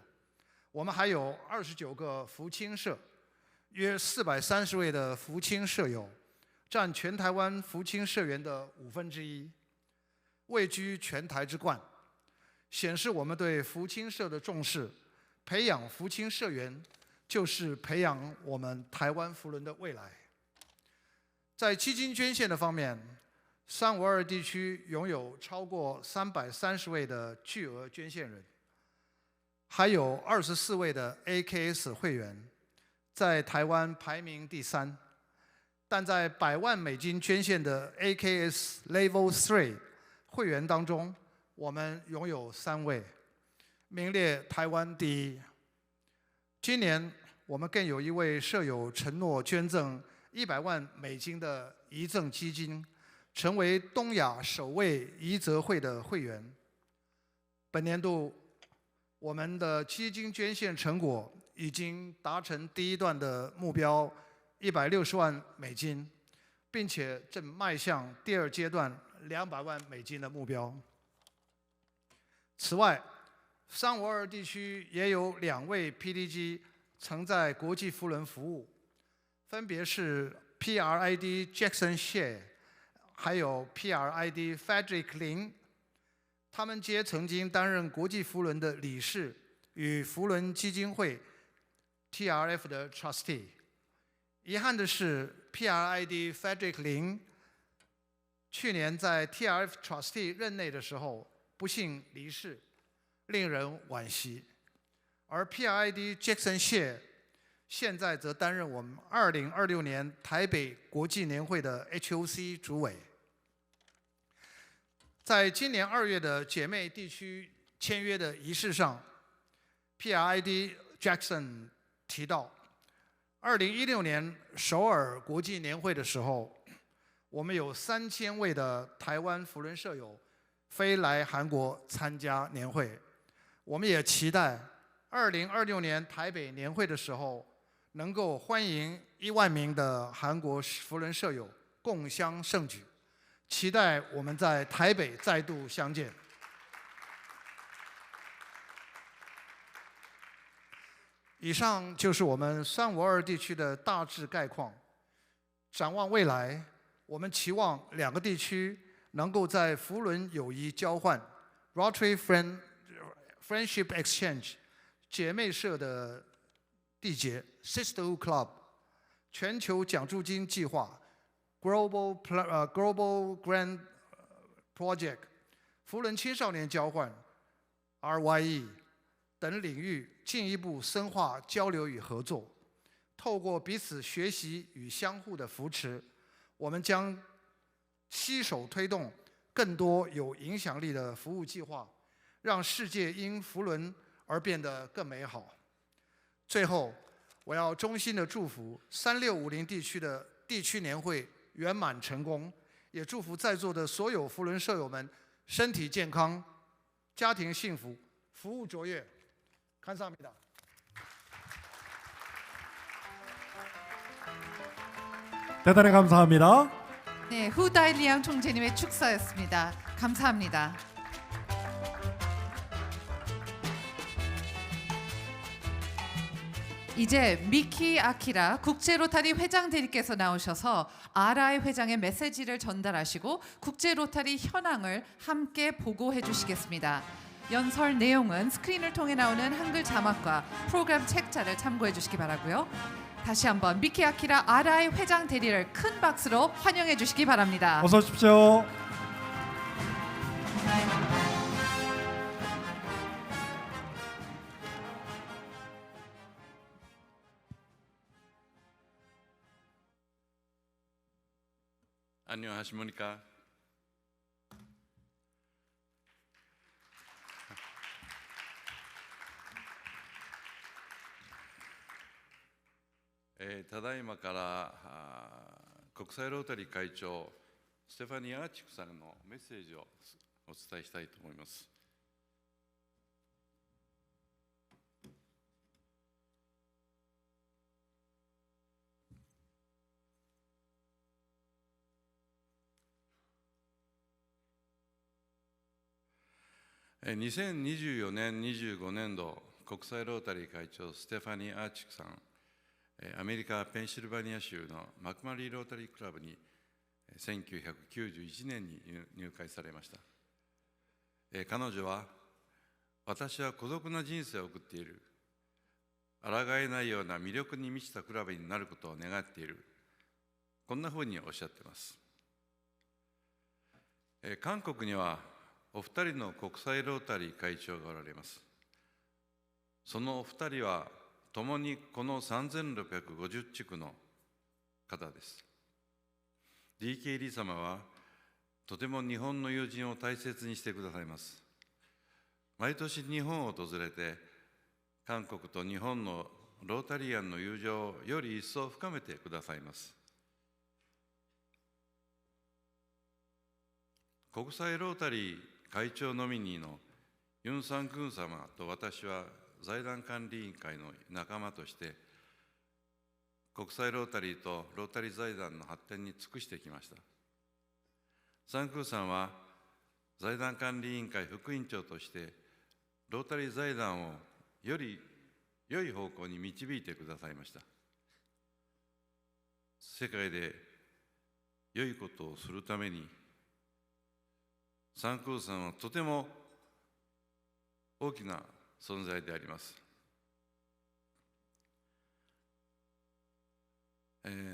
我们还有29个扶青社，约430位的扶青社友，占全台湾扶青社员的1/5，位居全台之冠，显示我们对扶青社的重视。培养扶青社员，就是培养我们台湾扶轮的未来。在基金捐献的方面352地区拥有超过330位的巨额捐献人，还有24位的 AKS 会员，在台湾排名第3。但在100万美金捐献的 AKS Level 3会员当中，我们拥有3位，名列台湾第1。今年我们更有一位舍友承诺捐赠100万美金的遗赠基金，成为东亚首位遗泽会的会员。本年度我们的基金捐献成果已经达成第1段的目标160万美金，并且正迈向第2阶段200万美金的目标。此外，352地区也有2位 PDG 曾在国际扶轮服务，分别是 PRID Jackson Shea 还有 PRID Frederick 林，他们皆曾经担任国际扶轮的理事与扶轮基金会 TRF 的 Trustee。遗憾的是 ，PRID Frederick 林去年在 TRF Trustee 任内的时候不幸离世，令人惋惜。而 PRID Jackson Shea 现在则担任我们2026年台北国际年会的 HOC 主委。在今年2月的姐妹地区签约的仪式上 ，PRID Jackson 提到，2016年首尔国际年会的时候，我们有3000位的台湾扶轮舍友飞来韩国参加年会。我们也期待2026年台北年会的时候，能够欢迎1万名的韩国扶轮舍友共襄盛举。期待我们在台北再度相见。以上就是我们352地区的大致概况。展望未来，我们期望2个地区能够在扶轮友谊交换 （Rotary Friendship Exchange） 姐妹社的缔结 （Sisterhood Club）、全球奖助金计划 （Global Grant Project）、扶轮青少年交换 （RYE） 等领域进一步深化交流与合作。透过彼此学习与相互的扶持，我们将携手推动更多有影响力的服务计划，让世界因扶轮而变得更美好。最后，我要衷心的祝福3650地区的地区年会圆满成功，也祝福在座的所有扶轮舍友们身体健康、家庭幸福、服务卓越。감사합니다。 대단히 감사합니다. 네, 후다일리앙 총재님의 축사였습니다. 감사합니다. 이제 미키 아키라 국제로타리 회장 대리께서 나오셔서 아라이 회장의 메시지를 전달하시고 국제로타리 현황을 함께 보고해 주시겠습니다. 연설 내용은 스크린을 통해 나오는 한글 자막과 프로그램 책자를 참고해 주시기 바라고요. 다시 한번 미키 아키라 아라이 회장 대리를 큰 박수로 환영해 주시기 바랍니다. 어서 오십시오. 안녕하십니까?ただいまから国際ロータリー会長ステファニー・アーチクさんのメッセージをお伝えしたいと思います。2024年25年度国際ロータリー会長ステファニー・アーチクさん、アメリカ・ペンシルバニア州のマクマリーロータリークラブに1991年に入会されました。彼女は、私は孤独な人生を送っている、抗えないような魅力に満ちたクラブになることを願っている、こんなふうにおっしゃっています。韓国にはお二人の国際ロータリー会長がおられます。そのお二人は共にこの3650地区の方です。DK リ様はとても日本の友人を大切にしてくださいます。毎年日本を訪れて、韓国と日本のロータリアンの友情をより一層深めてくださいます。国際ロータリー会長ノミニーのユン・サンクン様と私は財団管理委員会の仲間として、国際ロータリーとロータリー財団の発展に尽くしてきました。サンクンさんは財団管理委員会副委員長として、ロータリー財団をより良い方向に導いてくださいました。世界で良いことをするために、サンクーさんはとても大きな存在であります。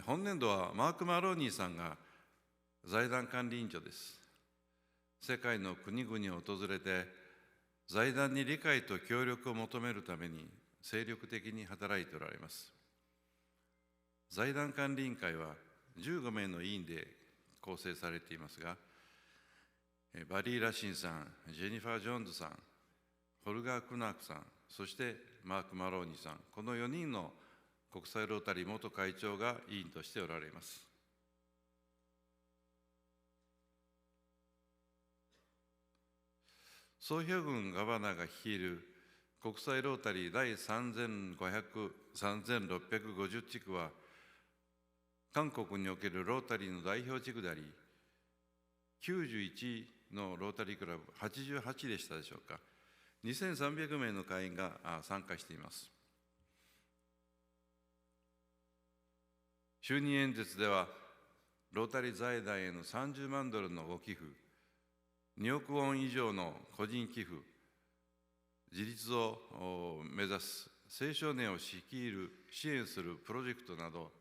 本年度はマーク・マローニーさんが財団管理委員長です。世界の国々を訪れて、財団に理解と協力を求めるために精力的に働いておられます。財団管理委員会は15名の委員で構成されていますが、バリー・ラシンさん、ジェニファー・ジョーンズさん、ホルガー・クナークさん、そしてマーク・マローニーさん、この4人の国際ロータリー元会長が委員としておられます。ソ・ヒョグンガバナーが率いる国際ロータリー第3650地区は、韓国におけるロータリーの代表地区であり、91のロータリークラブ、88でしたでしょうか、2300名の会員が参加しています。就任演説では、ロータリー財団への30万ドルのご寄付、2億ウォン以上の個人寄付、自立を目指す青少年を支援するプロジェクトなど、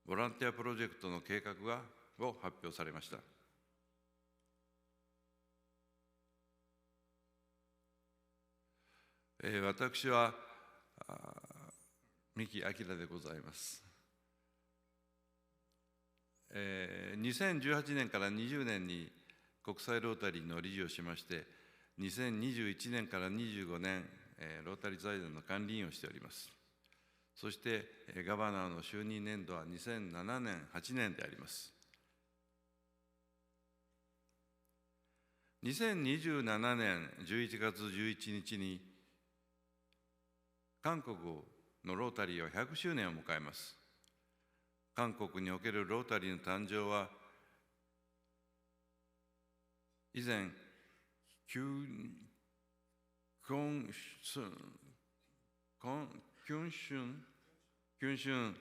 ボランティアプロジェクトの計画を発表されました。私は三木明でございます。2018年から20年に国際ロータリーの理事をしまして、2021年から25年、ロータリー財団の管理員をしております。そしてガバナーの就任年度は2007年、8年であります。2027年11月11日に韓国のロータリーは100周年を迎えます。韓国におけるロータリーの誕生は、以前、キュンシュン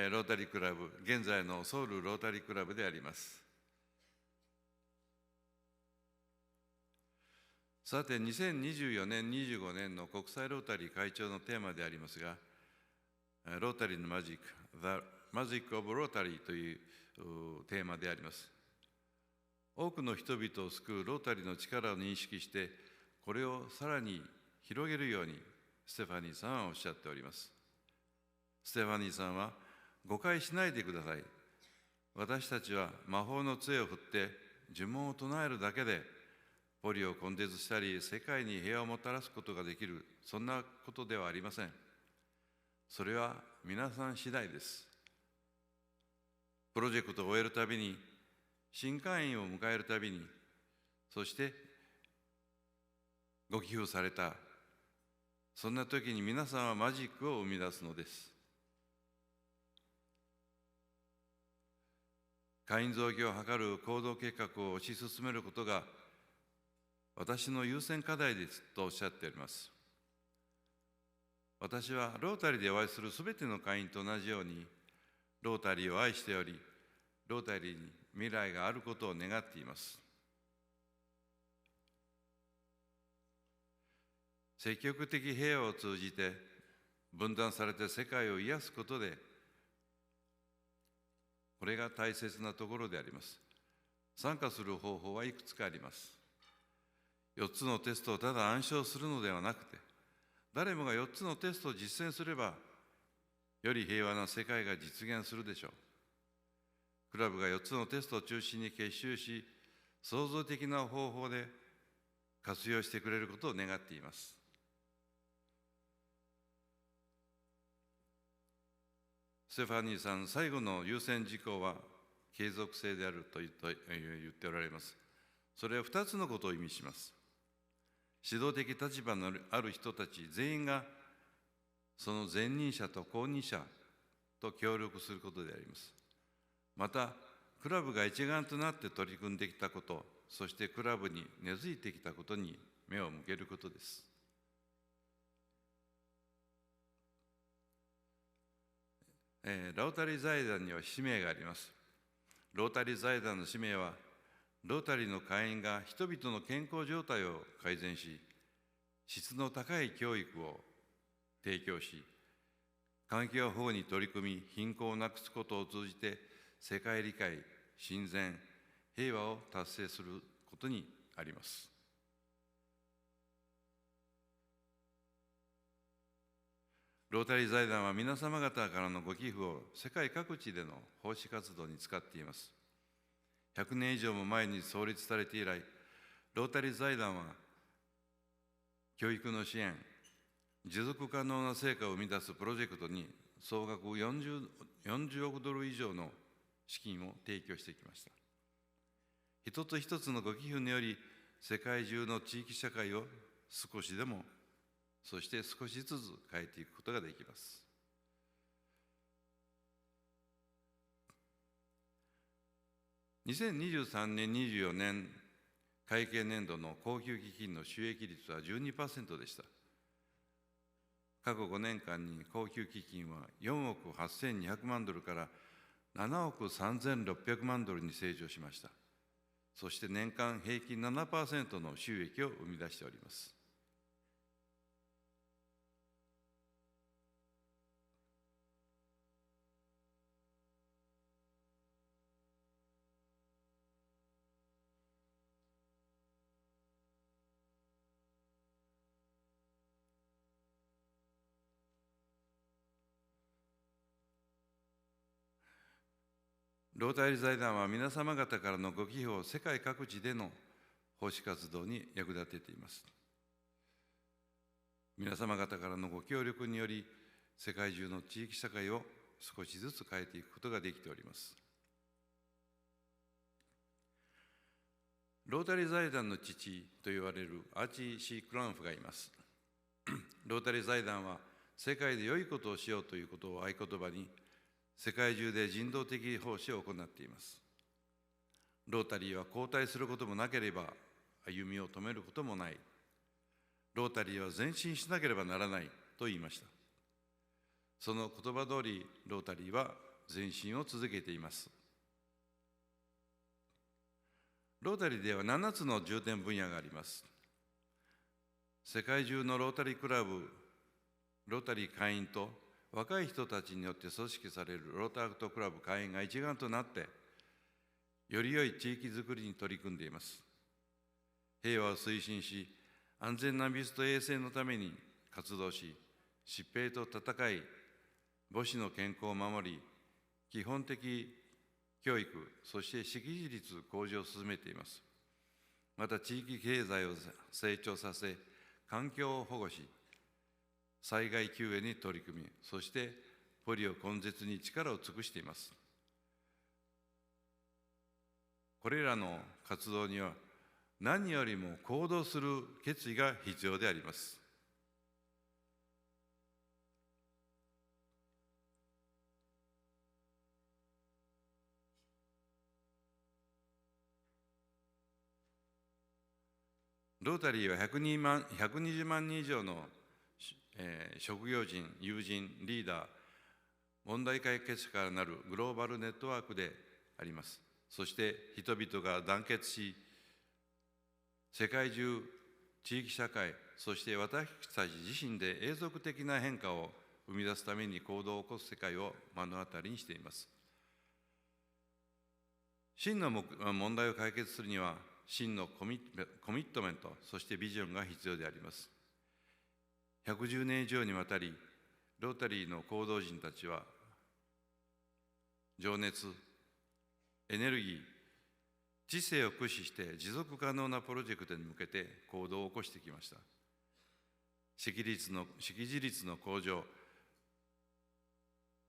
ロータリークラブ、現在のソウルロータリークラブであります。さて、2024年、25年の国際ロータリー会長のテーマでありますが、ロータリーのマジック、The Magic of Rotary というテーマであります。多くの人々を救うロータリーの力を認識して、これをさらに広げるように、ステファニーさんはおっしゃっております。ステファニーさんは、誤解しないでください。私たちは魔法の杖を振って呪文を唱えるだけで、ポリを根絶したり、世界に平和をもたらすことができる、そんなことではありません。それは皆さん次第です。プロジェクトを終えるたびに、新会員を迎えるたびに、そしてご寄付された、そんな時に皆さんはマジックを生み出すのです。会員増強を図る行動計画を推し進めることが私の優先課題ですとおっしゃっております。私はロータリーでお会いするすべての会員と同じように、ロータリーを愛しており、ロータリーに未来があることを願っています。積極的平和を通じて、分断されて世界を癒すことで、これが大切なところであります。参加する方法はいくつかあります。4つのテストをただ暗唱するのではなくて、誰もが4つのテストを実践すれば、より平和な世界が実現するでしょう。クラブが4つのテストを中心に結集し、創造的な方法で活用してくれることを願っています。ステファニーさん、最後の優先事項は継続性であると言っておられます。それは2つのことを意味します。指導的立場のある人たち全員がその前任者と後任者と協力することであります。また、クラブが一丸となって取り組んできたこと、そしてクラブに根付いてきたことに目を向けることです。ロータリー財団には使命があります。ロータリー財団の使命は、ロータリーの会員が人々の健康状態を改善し、質の高い教育を提供し、環境保護に取り組み、貧困をなくすことを通じて、世界理解、親善、平和を達成することにあります。ロータリー財団は皆様方からのご寄付を世界各地での奉仕活動に使っています。100年以上も前に創立されて以来、ロータリー財団は教育の支援、持続可能な成果を生み出すプロジェクトに総額40億ドル以上の資金を提供してきました。一つ一つのご寄付により、世界中の地域社会を少しでも、そして少しずつ変えていくことができます。2023年24年会計年度の恒久基金の収益率は 12% でした。過去5年間に恒久基金は4億8200万ドルから7億3600万ドルに成長しました。そして年間平均 7% の収益を生み出しております。ロータリー財団は皆様方からのご寄付を世界各地での奉仕活動に役立てています。皆様方からのご協力により、世界中の地域社会を少しずつ変えていくことができております。ロータリー財団の父と言われるアーチー・シー・クランフがいます。ロータリー財団は世界で良いことをしようということを合言葉に、世界中で人道的奉仕を行っています。ロータリーは後退することもなければ歩みを止めることもない。ロータリーは前進しなければならないと言いました。その言葉通り、ロータリーは前進を続けています。ロータリーでは7つの重点分野があります。世界中のロータリークラブ、ロータリー会員と若い人たちによって組織されるロータルトクラブ会員が一丸となって、より良い地域づくりに取り組んでいます。平和を推進し、安全な水と衛生のために活動し、疾病と戦い、母子の健康を守り、基本的教育、そして識字率向上を進めています。また地域経済を成長させ、環境を保護し、災害救援に取り組み、そしてポリオ根絶に力を尽くしています。これらの活動には何よりも行動する決意が必要であります。ロータリーは120万人以上の職業人、友人、リーダー、問題解決者からなるグローバルネットワークであります。そして人々が団結し、世界中、地域社会、そして私たち自身で永続的な変化を生み出すために行動を起こす世界を目の当たりにしています。真の問題を解決するには真のコミットメント、そしてビジョンが必要であります。110年以上にわたりロータリーの行動人たちは情熱、エネルギー、知性を駆使して持続可能なプロジェクトに向けて行動を起こしてきました。識字率の向上、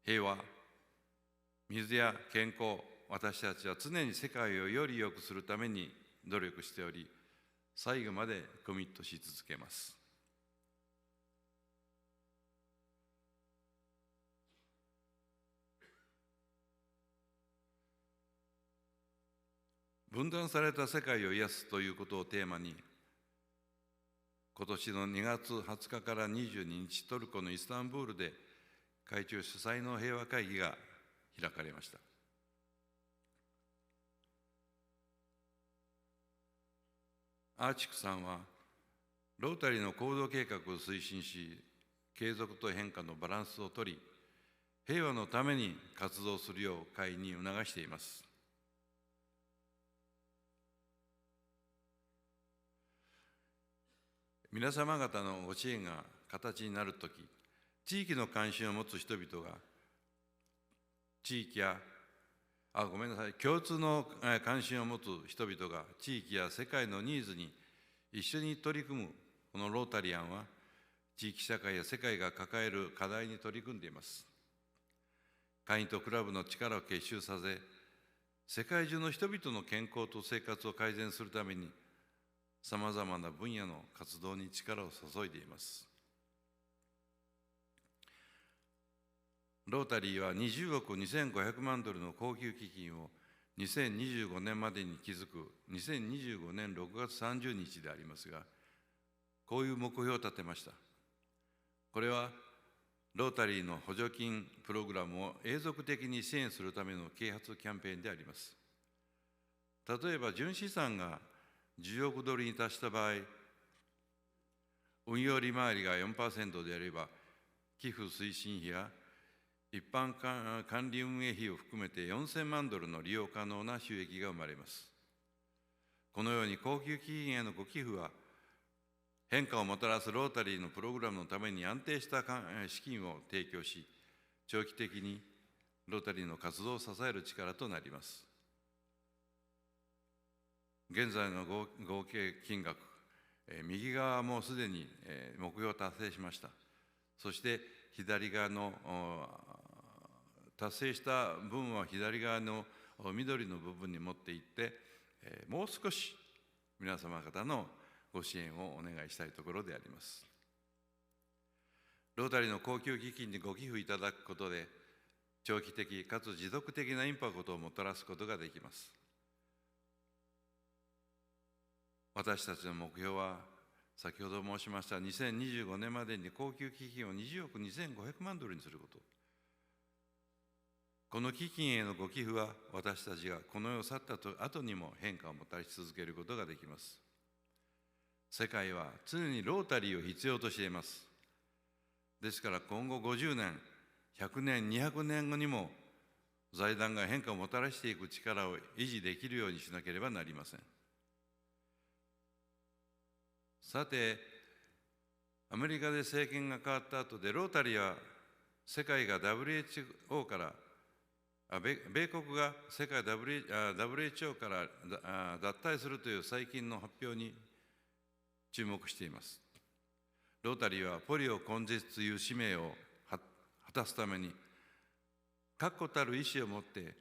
平和、水や健康、私たちは常に世界をより良くするために努力しており、最後までコミットし続けます。分断された世界を癒すということをテーマに、今年の2月20日から22日、トルコのイスタンブールで会長主催の平和会議が開かれました。アーチクさんは、ロータリーの行動計画を推進し、継続と変化のバランスをとり、平和のために活動するよう会に促しています。皆様方のご支援が形になるとき、地域の関心を持つ人々が、共通の関心を持つ人々が地域や世界のニーズに一緒に取り組むこのロータリアンは、地域社会や世界が抱える課題に取り組んでいます。会員とクラブの力を結集させ、世界中の人々の健康と生活を改善するために、さまざまな分野の活動に力を注いでいます。ロータリーは20億2500万ドルの恒久基金を2025年までに築く2025年6月30日でありますが、こういう目標を立てました。これはロータリーの補助金プログラムを永続的に支援するための啓発キャンペーンであります。例えば純資産が10億ドルに達した場合、運用利回りが 4% であれば、寄付推進費や一般管理運営費を含めて4000万ドルの利用可能な収益が生まれます。このように恒久基金へのご寄付は、変化をもたらすロータリーのプログラムのために安定した資金を提供し、長期的にロータリーの活動を支える力となります。現在の合計金額、右側もすでに目標を達成しました。そして左側の達成した分は左側の緑の部分に持っていって、もう少し皆様方のご支援をお願いしたいところであります。ロータリーの恒久基金にご寄付いただくことで、長期的かつ持続的なインパクトをもたらすことができます。私たちの目標は、先ほど申しました2025年までに恒久基金を20億2500万ドルにすること。この基金へのご寄付は、私たちがこの世を去った後にも変化をもたらし続けることができます。世界は常にロータリーを必要としています。ですから今後50年、100年、200年後にも財団が変化をもたらしていく力を維持できるようにしなければなりません。さて、アメリカで政権が変わった後で、ロータリーは世界が WHO から米国が世界 WHO から脱退するという最近の発表に注目しています。ロータリーはポリオ根絶という使命を果たすために確固たる意志を持って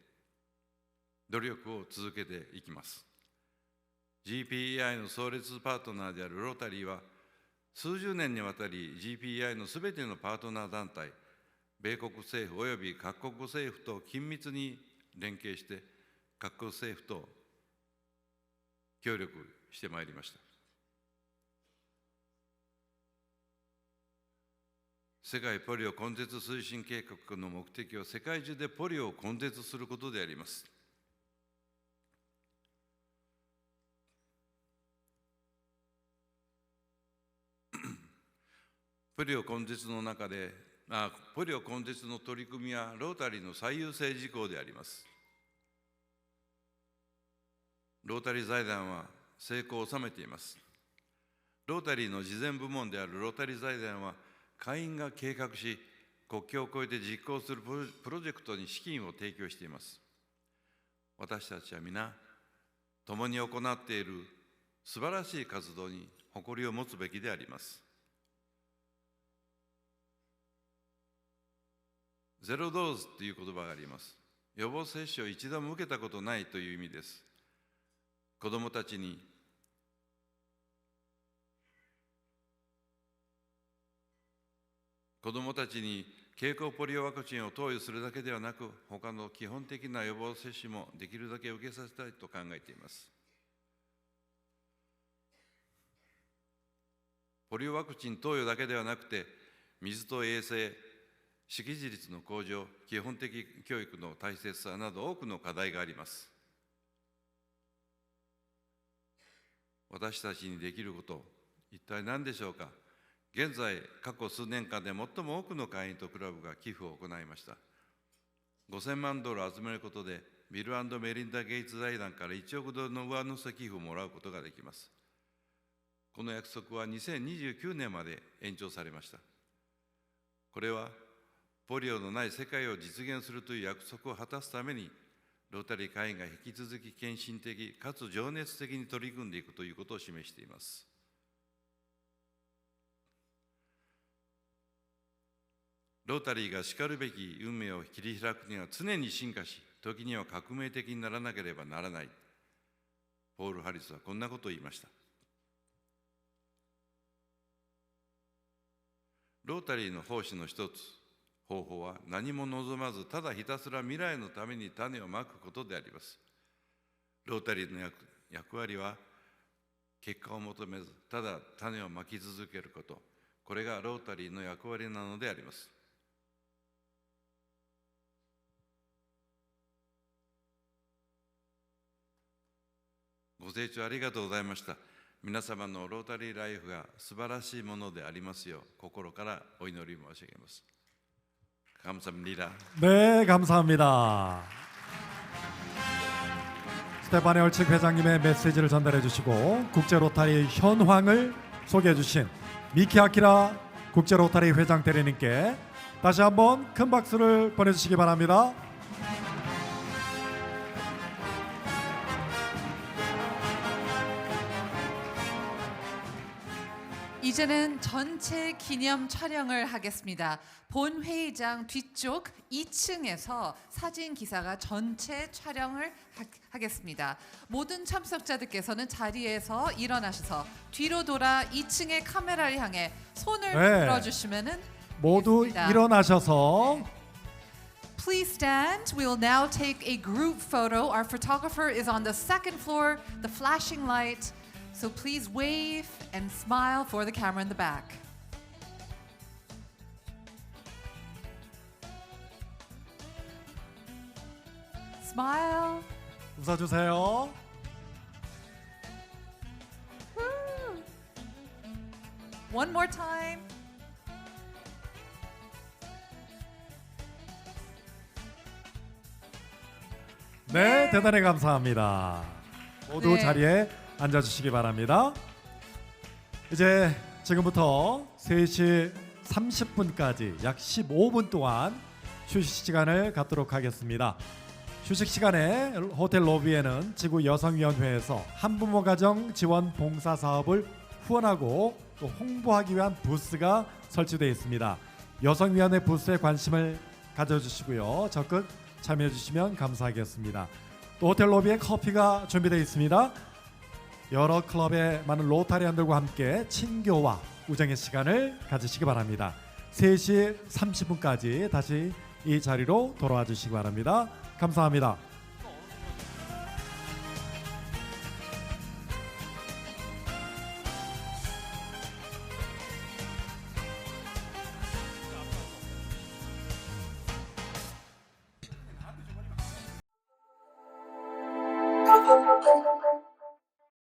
努力を続けていきます。GPEI の創立パートナーであるロータリーは、数十年にわたり GPEI のすべてのパートナー団体、米国政府および各国政府と緊密に連携して、各国政府と協力してまいりました。世界ポリオ根絶推進計画の目的は、世界中でポリオを根絶することであります。ポリオ根絶の中で、ポリオ根絶の取り組みはロータリーの最優先事項であります。ロータリー財団は成功を収めています。ロータリーの慈善部門であるロータリー財団は、会員が計画し、国境を越えて実行するプロジェクトに資金を提供しています。私たちは皆、共に行っている素晴らしい活動に誇りを持つべきであります。ゼロドーズという言葉があります。予防接種を一度も受けたことないという意味です。子どもたちに経口ポリオワクチンを投与するだけではなく、他の基本的な予防接種もできるだけ受けさせたいと考えています。ポリオワクチン投与だけではなくて、水と衛生、識字率の向上、基本的教育の大切さなど多くの課題があります。私たちにできること、一体何でしょうか。現在、過去数年間で最も多くの会員とクラブが寄付を行いました。$5000万を集めることで、ビル&メリンダ・ゲイツ財団から1億ドルの上乗せ寄付をもらうことができます。この約束は2029年まで延長されました。これは、ポリオのない世界を実現するという約束を果たすために、ロータリー会員が引き続き献身的かつ情熱的に取り組んでいくということを示しています。ロータリーがしかるべき運命を切り開くには常に進化し、時には革命的にならなければならない。ポール・ハリスはこんなことを言いました。ロータリーの奉仕の一つ、方法は何も望まず、ただひたすら未来のために種をまくことであります。ロータリーの役割は、結果を求めず、ただ種をまき続けること。これがロータリーの役割なのであります。ご清聴ありがとうございました。皆様のロータリーライフが素晴らしいものでありますよう、心からお祈り申し上げます。감사합니다. 네, 감사합니다. 스테파니 얼칙 회장님의 메시지를 전달해 주시고 국제 로타리 현황을 소개해 주신 미키 아키라 국제 로타리 회장 대리님께 다시 한번 큰 박수를 보내주시기 바랍니다. 이제는 전체 기념 촬영을 하겠습니다. 본 회의장 뒤쪽 2층에서 사진 기사가 전체 촬영을 하겠습니다. 모든 참석자들께서는 자리에서 일어나셔서 뒤로 돌아 2층의 카메라를 향해 손을 들어주시면은 모두 되겠습니다. 일어나셔서 Please stand. We will now take a group photo. Our photographer is on the second floor, the flashing light. So please wave and smile for the camera in the back. Smile. 웃어주세요. One more time. 네, 대단히 감사합니다. 모두 네. 자리에 앉아주시기 바랍니다. 이제 지금부터 3시 30분까지 약 15분 동안 휴식 시간을 갖도록 하겠습니다. 휴식 시간에 호텔 로비에는 지구여성위원회에서 한부모 가정 지원 봉사 사업을 후원하고 또 홍보하기 위한 부스가 설치되어 있습니다. 여성위원회 부스에 관심을 가져주시고요. 적극 참여해 주시면 감사하겠습니다. 또 호텔 로비에 커피가 준비되어 있습니다. 여러 클럽의 많은 로타리안들과 함께 친교와 우정의 시간을 가지시기 바랍니다. 3시 30분까지 다시 이 자리로 돌아와 주시기 바랍니다. 감사합니다. Thank you.